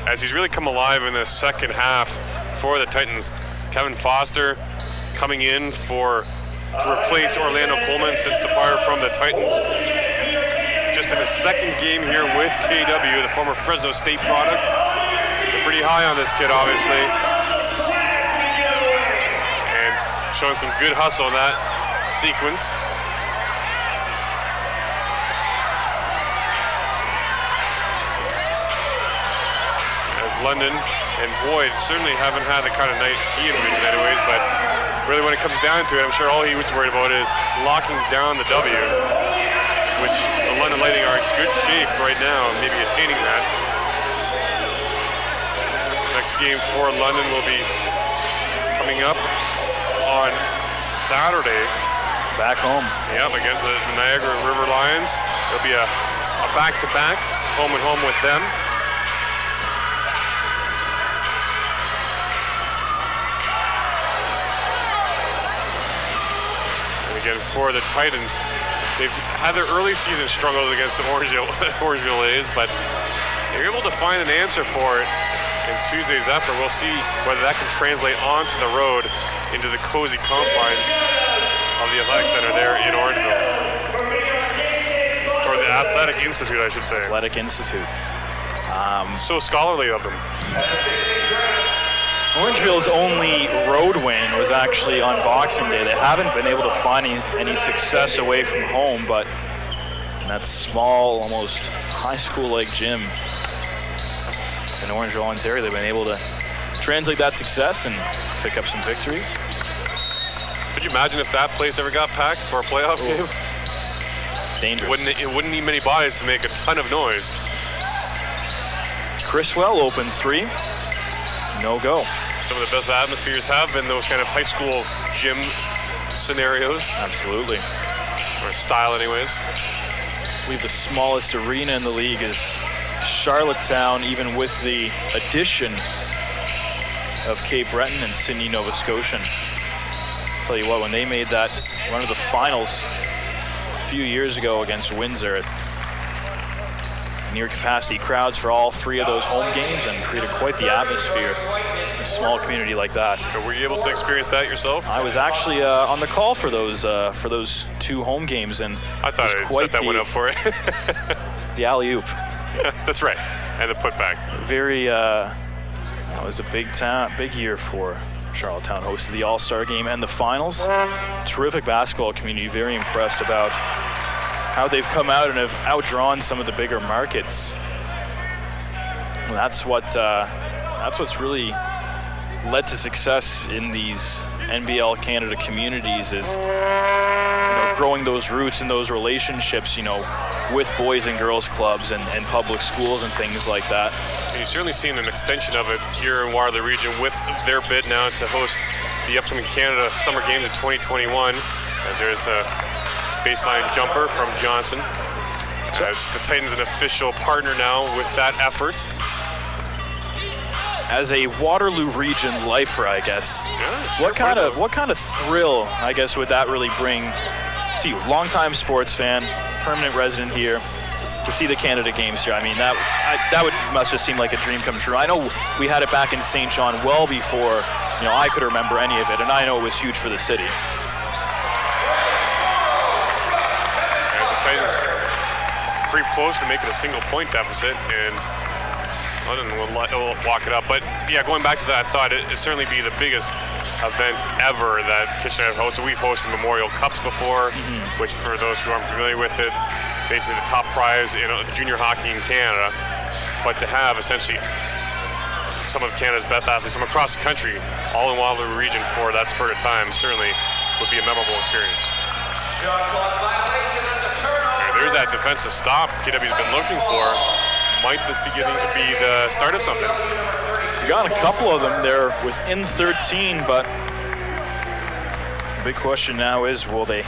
As he's really come alive in the second half for the Titans. Kevin Foster coming in to replace Orlando Coleman since departure from the Titans. Just in his second game here with KW, the former Fresno State product. They're pretty high on this kid, obviously. And showing some good hustle in that sequence. As London and Boyd certainly haven't had the kind of night he envisioned anyways, but really when it comes down to it, I'm sure all he was worried about is locking down the W, which the London Lightning are in good shape right now, maybe attaining that. Next game for London will be coming up on Saturday. Back home. Yep, against the Niagara River Lions. It'll be a back-to-back, home and home with them. And again, for the Titans, they've had their early season struggles against the Orangeville A's, but they're able to find an answer for it in Tuesday's effort. We'll see whether that can translate onto the road into the cozy confines of the Athletic Center there in Orangeville. Or the Athletic Institute, I should say. Athletic Institute. So scholarly of them. Orangeville's only road win was actually on Boxing Day. They haven't been able to find any success away from home, but in that small, almost high school-like gym in Orangeville, Ontario, they've been able to translate that success and pick up some victories. Could you imagine if that place ever got packed for a playoff game? Dangerous. It wouldn't need many bodies to make a ton of noise. Criswell open three. No go. Some of the best atmospheres have been those kind of high school gym scenarios. Absolutely. Or style anyways. I believe the smallest arena in the league is Charlottetown, even with the addition of Cape Breton and Sydney, Nova Scotian. I'll tell you what, when they made that run to the finals a few years ago against Windsor, near capacity crowds for all three of those home games and created quite the atmosphere in a small community like that. So were you able to experience that yourself? I was actually on the call for those two home games, and I thought I'd set that one up for it. The alley-oop. That's right, and the putback. Very, that was a big year for Charlottetown. Hosted the All-Star game and the finals. Terrific basketball community, very impressed about how they've come out and have outdrawn some of the bigger markets. And that's what That's what's really led to success in these NBL Canada communities is, growing those roots and those relationships, with boys and girls clubs and public schools and things like that. And you've certainly seen an extension of it here in Waterloo region with their bid now to host the upcoming Canada Summer Games in 2021, as there's a baseline jumper from Johnson. As the Titans an official partner now with that effort. As a Waterloo region lifer, I guess, what kind of thrill, I guess, would that really bring to you? Longtime sports fan, permanent resident here, to see the Canada Games here. I mean, that must just seem like a dream come true. I know we had it back in St. John well before, I could remember any of it, and I know it was huge for the city. As the Titans pretty close to making a single point deficit, and London will walk it up. But yeah, going back to that, I thought it'd certainly be the biggest event ever that Kitchener hosted. We've hosted Memorial Cups before, which for those who aren't familiar with it, basically the top prize in junior hockey in Canada. But to have essentially some of Canada's best athletes from across the country, all in Waterloo region for that spurt of time, certainly would be a memorable experience. Shot clock violation, that's a turnover. There's that defensive stop KW's been looking for. Might this be the start of something? We got a couple of them there within 13, but the big question now is, will they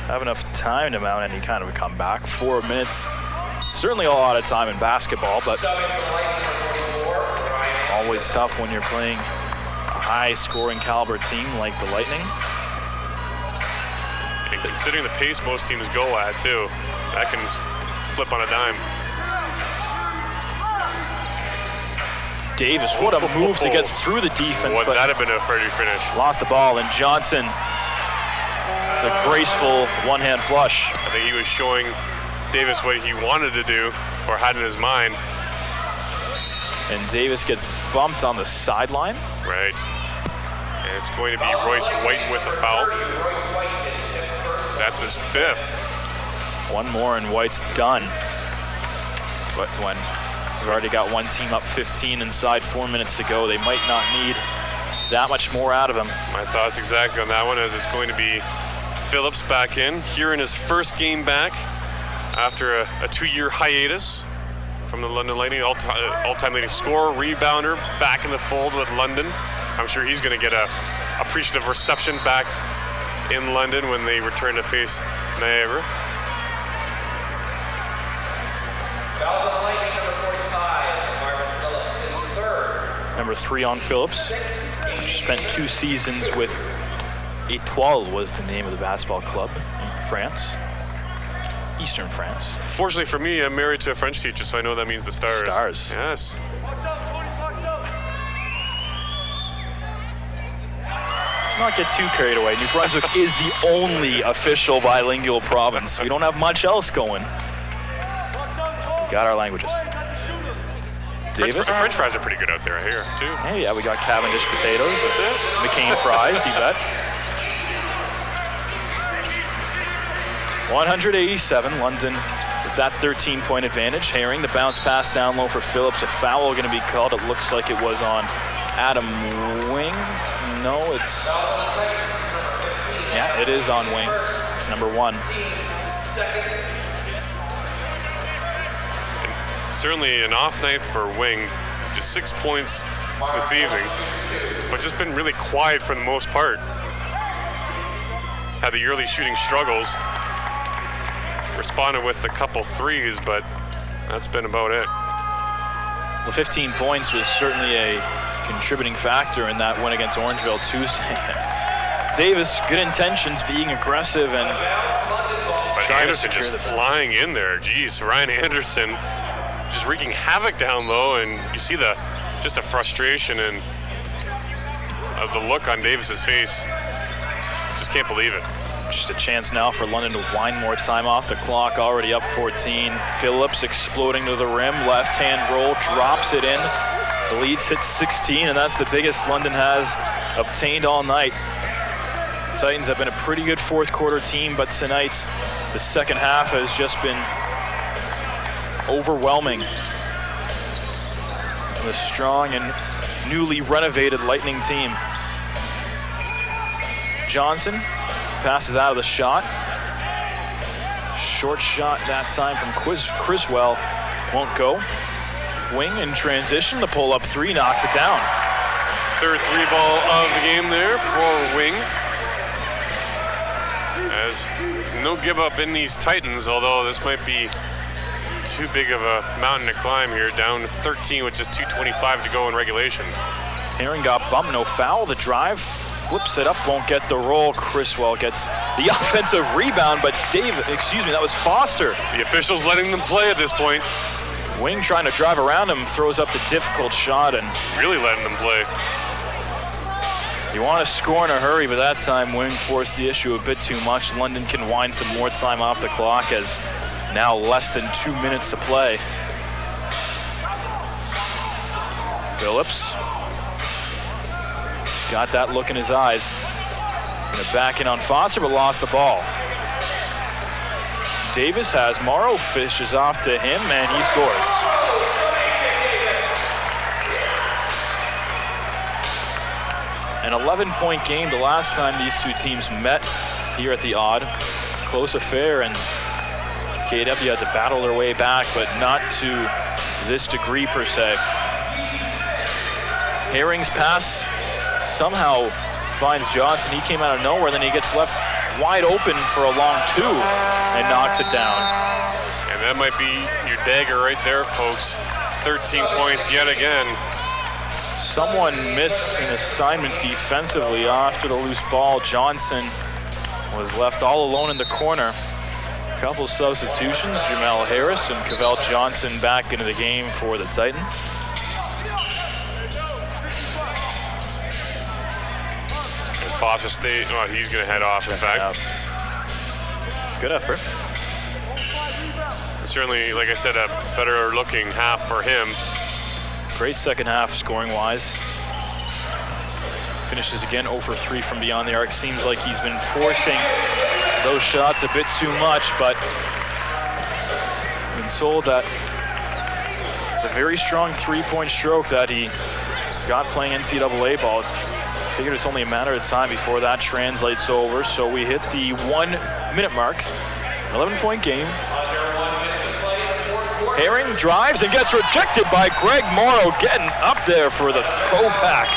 have enough time to mount any kind of a comeback? 4 minutes, certainly a lot of time in basketball, but always tough when you're playing a high-scoring caliber team like the Lightning. And considering the pace most teams go at, too, that can flip on a dime. Davis, what a move to get through the defense. Would that have been a Freddie finish? Lost the ball, and Johnson, the graceful one-hand flush. I think he was showing Davis what he wanted to do or had in his mind. And Davis gets bumped on the sideline. Right. And it's going to be Royce White with a foul. That's his 5th. One more and White's done. But when we've already got one team up 15 inside 4 minutes to go, they might not need that much more out of him. My thoughts exactly on that one, as it's going to be Phillips back in here in his first game back after a 2-year hiatus from the London Lightning. All-time leading scorer, rebounder, back in the fold with London. I'm sure he's going to get a appreciative reception back in London when they return to face Niagara. Fouls on the Lightning, number 45, Marvin Phillips, his 3rd. Number 3 on Phillips. Spent 2 seasons with Étoile was the name of the basketball club in France, Eastern France. Fortunately for me, I'm married to a French teacher, so I know that means the Stars. Stars. Yes. Let's not get too carried away. New Brunswick is the only official bilingual province. We don't have much else going. We got our languages. Davis. French fries are pretty good out there, I hear, too. Hey, yeah, we got Cavendish potatoes. That's it. McCain fries, you bet. 187, London with that 13-point advantage. Herring, the bounce pass down low for Phillips. A foul going to be called. It looks like it was on Adam Wing. No, it's... Yeah, it is on Wing. It's number 1. Certainly an off night for Wing, just 6 points this evening, but just been really quiet for the most part. Had the early shooting struggles, responded with a couple threes, but that's been about it. Well, 15 points was certainly a contributing factor in that win against Orangeville Tuesday. Davis, good intentions, being aggressive and but Anderson just flying in there. Geez, Ryan Anderson just wreaking havoc down low, and you see just the frustration and the look on Davis's face. Just can't believe it. Just a chance now for London to wind more time off the clock, already up 14. Phillips exploding to the rim, left-hand roll, drops it in. The lead's hit 16, and that's the biggest London has obtained all night. The Titans have been a pretty good fourth quarter team, but tonight the second half has just been overwhelming. The strong and newly renovated Lightning team. Johnson passes out of the shot. Short shot that time from Criswell. Won't go. Wing in transition. The pull-up three knocks it down. Third three ball of the game there for Wing. As there's no give up in these Titans, although this might be too big of a mountain to climb here. Down 13 with just 2:25 to go in regulation. Herring got bumped, no foul. The drive, flips it up, won't get the roll. Criswell gets the offensive rebound, but that was Foster. The officials letting them play at this point. Wing trying to drive around him, throws up the difficult shot and really letting them play. You want to score in a hurry, but that time Wing forced the issue a bit too much. London can wind some more time off the clock as now less than 2 minutes to play. Phillips. He's got that look in his eyes. Gonna back in on Foster, but lost the ball. Davis has Morrow, fishes off to him, and he scores. An 11-point game the last time these two teams met here at the Odd. Close affair, and KW had to battle their way back, but not to this degree per se. Herring's pass somehow finds Johnson. He came out of nowhere, then he gets left wide open for a long two and knocks it down. And that might be your dagger right there, folks. 13 points yet again. Someone missed an assignment defensively after the loose ball. Johnson was left all alone in the corner. A couple substitutions, Jamel Harris and Cavell Johnson back into the game for the Titans. And Foster State, well, he's gonna head off, in fact. Good effort. Certainly, like I said, a better looking half for him. Great second half scoring-wise. Finishes again 0 for 3 from beyond the arc. Seems like he's been forcing those shots a bit too much, but been told that it's a very strong three-point stroke that he got playing NCAA ball. Figured it's only a matter of time before that translates over. So we hit the 1 minute mark. 11-point game. Herring drives and gets rejected by Greg Morrow, getting up there for the throwback.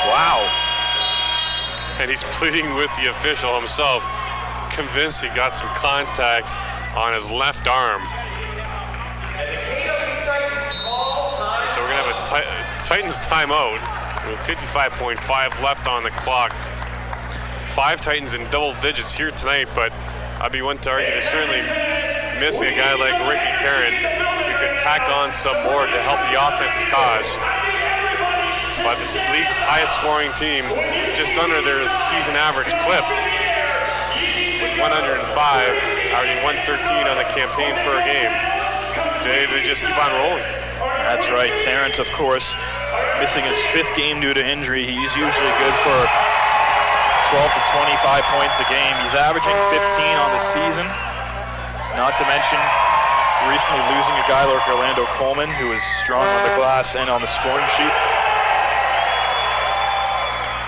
Wow. And he's pleading with the official himself, convinced he got some contact on his left arm. So we're gonna have a Titans timeout with 55.5 left on the clock. 5 Titans in double digits here tonight, but I'd be one to argue they're certainly missing a guy like Ricky Tarrant who could tack on some more to help the offensive cause. But the league's highest scoring team, just under their season average clip, with 105, averaging 113 on the campaign per game. They just keep on rolling. That's right. Tarrant, of course, missing his 5th game due to injury. He's usually good for 12 to 25 points a game. He's averaging 15 on the season. Not to mention recently losing a guy like Orlando Coleman, who was strong on the glass and on the scoring sheet.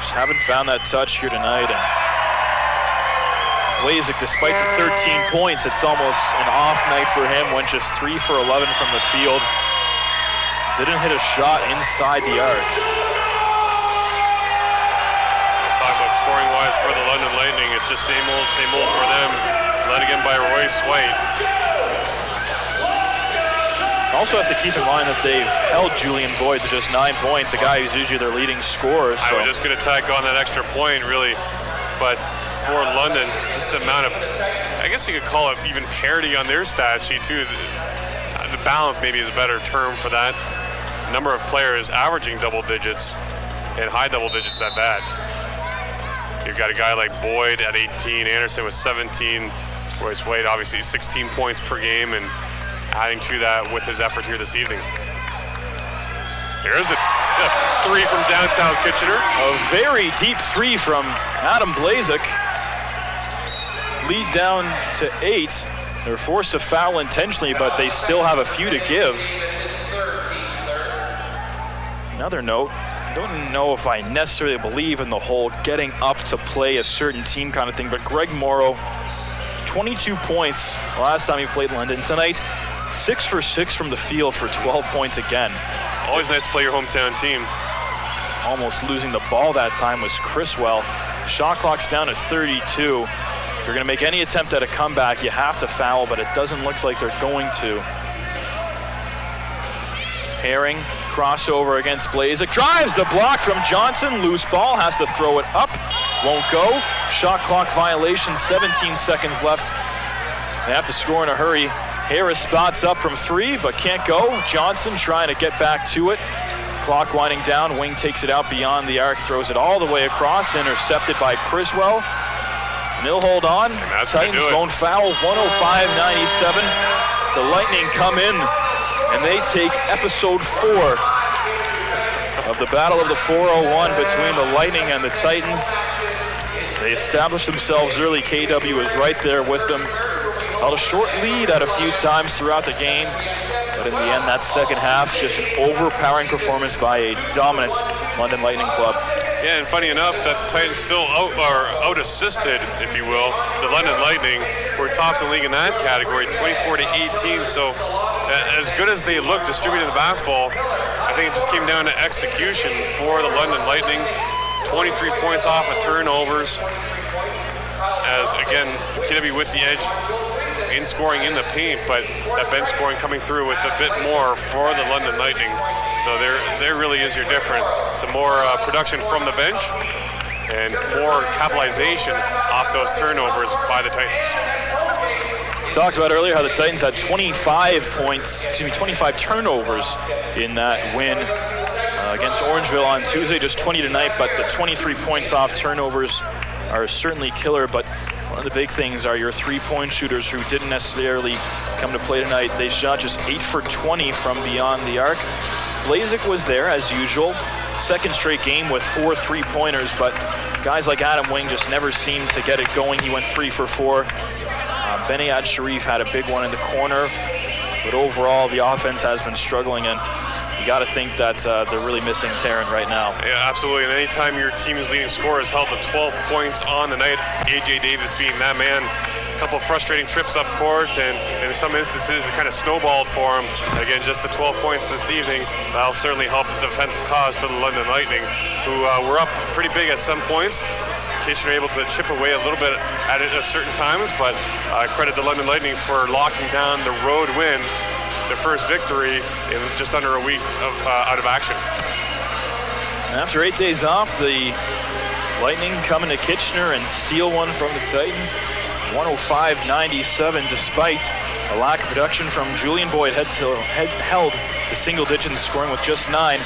Just haven't found that touch here tonight. And Blazik, despite the 13 points, it's almost an off night for him. Went just 3 for 11 from the field. Didn't hit a shot inside the arc. Talking about scoring-wise for the London Lightning, it's just same old for them. Led again by Royce White. Also have to keep in mind that they've held Julian Boyd to just 9 points, a guy who's usually their leading scorer. So. I was just going to tack on that extra point, really. But for London, just the amount of, I guess you could call it even parity on their stat sheet, too. The balance maybe is a better term for that. Number of players averaging double digits and high double digits at that. You've got a guy like Boyd at 18, Anderson with 17, Royce White obviously 16 points per game, and adding to that with his effort here this evening. There's a 3 from downtown Kitchener. A very deep 3 from Adam Blazik. Lead down to 8. They're forced to foul intentionally, but they still have a few to give. Another note, I don't know if I necessarily believe in the whole getting up to play a certain team kind of thing, but Greg Morrow, 22 points last time he played London. Tonight, 6 for 6 from the field for 12 points again. Always nice to play your hometown team. Almost losing the ball that time was Criswell. Shot clock's down at 32. If you're going to make any attempt at a comeback, you have to foul, but it doesn't look like they're going to. Herring, crossover against Blazek. Drives the block from Johnson. Loose ball, has to throw it up. Won't go. Shot clock violation, 17 seconds left. They have to score in a hurry. Harris spots up from 3, but can't go. Johnson trying to get back to it. Clock winding down. Wing takes it out beyond the arc, throws it all the way across. Intercepted by Criswell. They'll hold on. Titans won't foul. 105-97. The Lightning come in, and they take episode 4 of the Battle of the 401 between the Lightning and the Titans. They establish themselves early. KW is right there with them. Held a short lead at a few times throughout the game, but in the end, that second half, just an overpowering performance by a dominant London Lightning club. Yeah, and funny enough that the Titans still out-assisted, if you will, the London Lightning were tops in the league in that category, 24-18. So as good as they looked distributing the basketball, I think it just came down to execution for the London Lightning. 23 points off of turnovers. As again, KW with the edge in scoring in the paint, but that bench scoring coming through with a bit more for the London Lightning. So there really is your difference. Some more production from the bench and more capitalization off those turnovers by the Titans. Talked about earlier how the Titans had 25 turnovers in that win against Orangeville on Tuesday, just 20 tonight, but the 23 points off turnovers are certainly killer. But one of the big things are your three-point shooters who didn't necessarily come to play tonight. They shot just 8 for 20 from beyond the arc. Blazek was there as usual. Second straight game with 4 3-pointers, but guys like Adam Wing just never seemed to get it going. He went 3 for 4. Benayad Sharif had a big one in the corner, but overall the offense has been struggling, and you got to think that they're really missing Tarrant right now. Yeah, absolutely. And anytime your team's leading scorer is held to 12 points on the night, AJ Davis being that man, a couple of frustrating trips up court, and in some instances it kind of snowballed for him. Again, just the 12 points this evening, that'll certainly help the defensive cause for the London Lightning, who were up pretty big at some points. Kitchener able to chip away a little bit at it at certain times, but credit the London Lightning for locking down the road win, their first victory in just under a week of out of action. And after 8 days off, the Lightning come into Kitchener and steal one from the Titans. 105-97, despite a lack of production from Julian Boyd, held to single digits, scoring with just 9.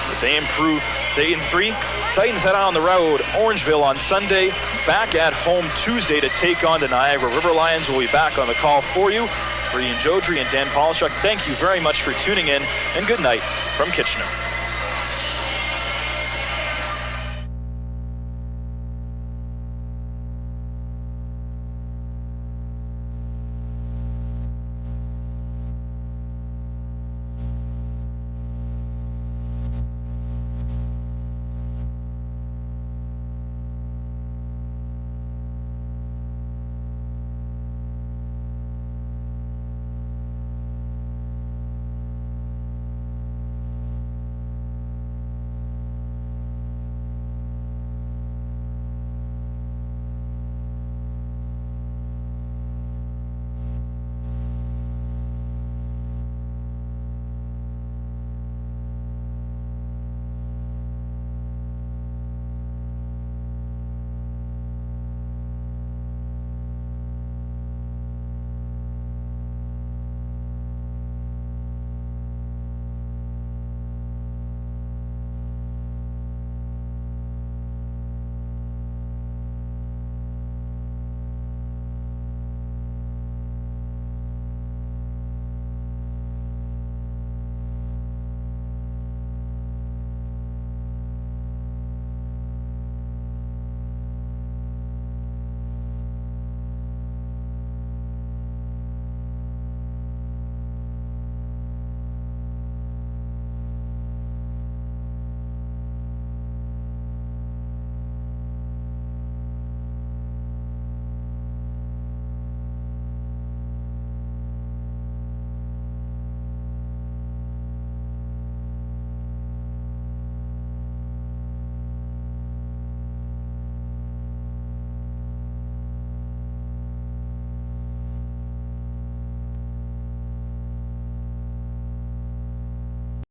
But they improve to 8-3. Titans head on the road, Orangeville on Sunday, back at home Tuesday to take on the Niagara River Lions. Will be back on the call for you. For Ian Jodry and Dan Polishuk, thank you very much for tuning in, and good night from Kitchener.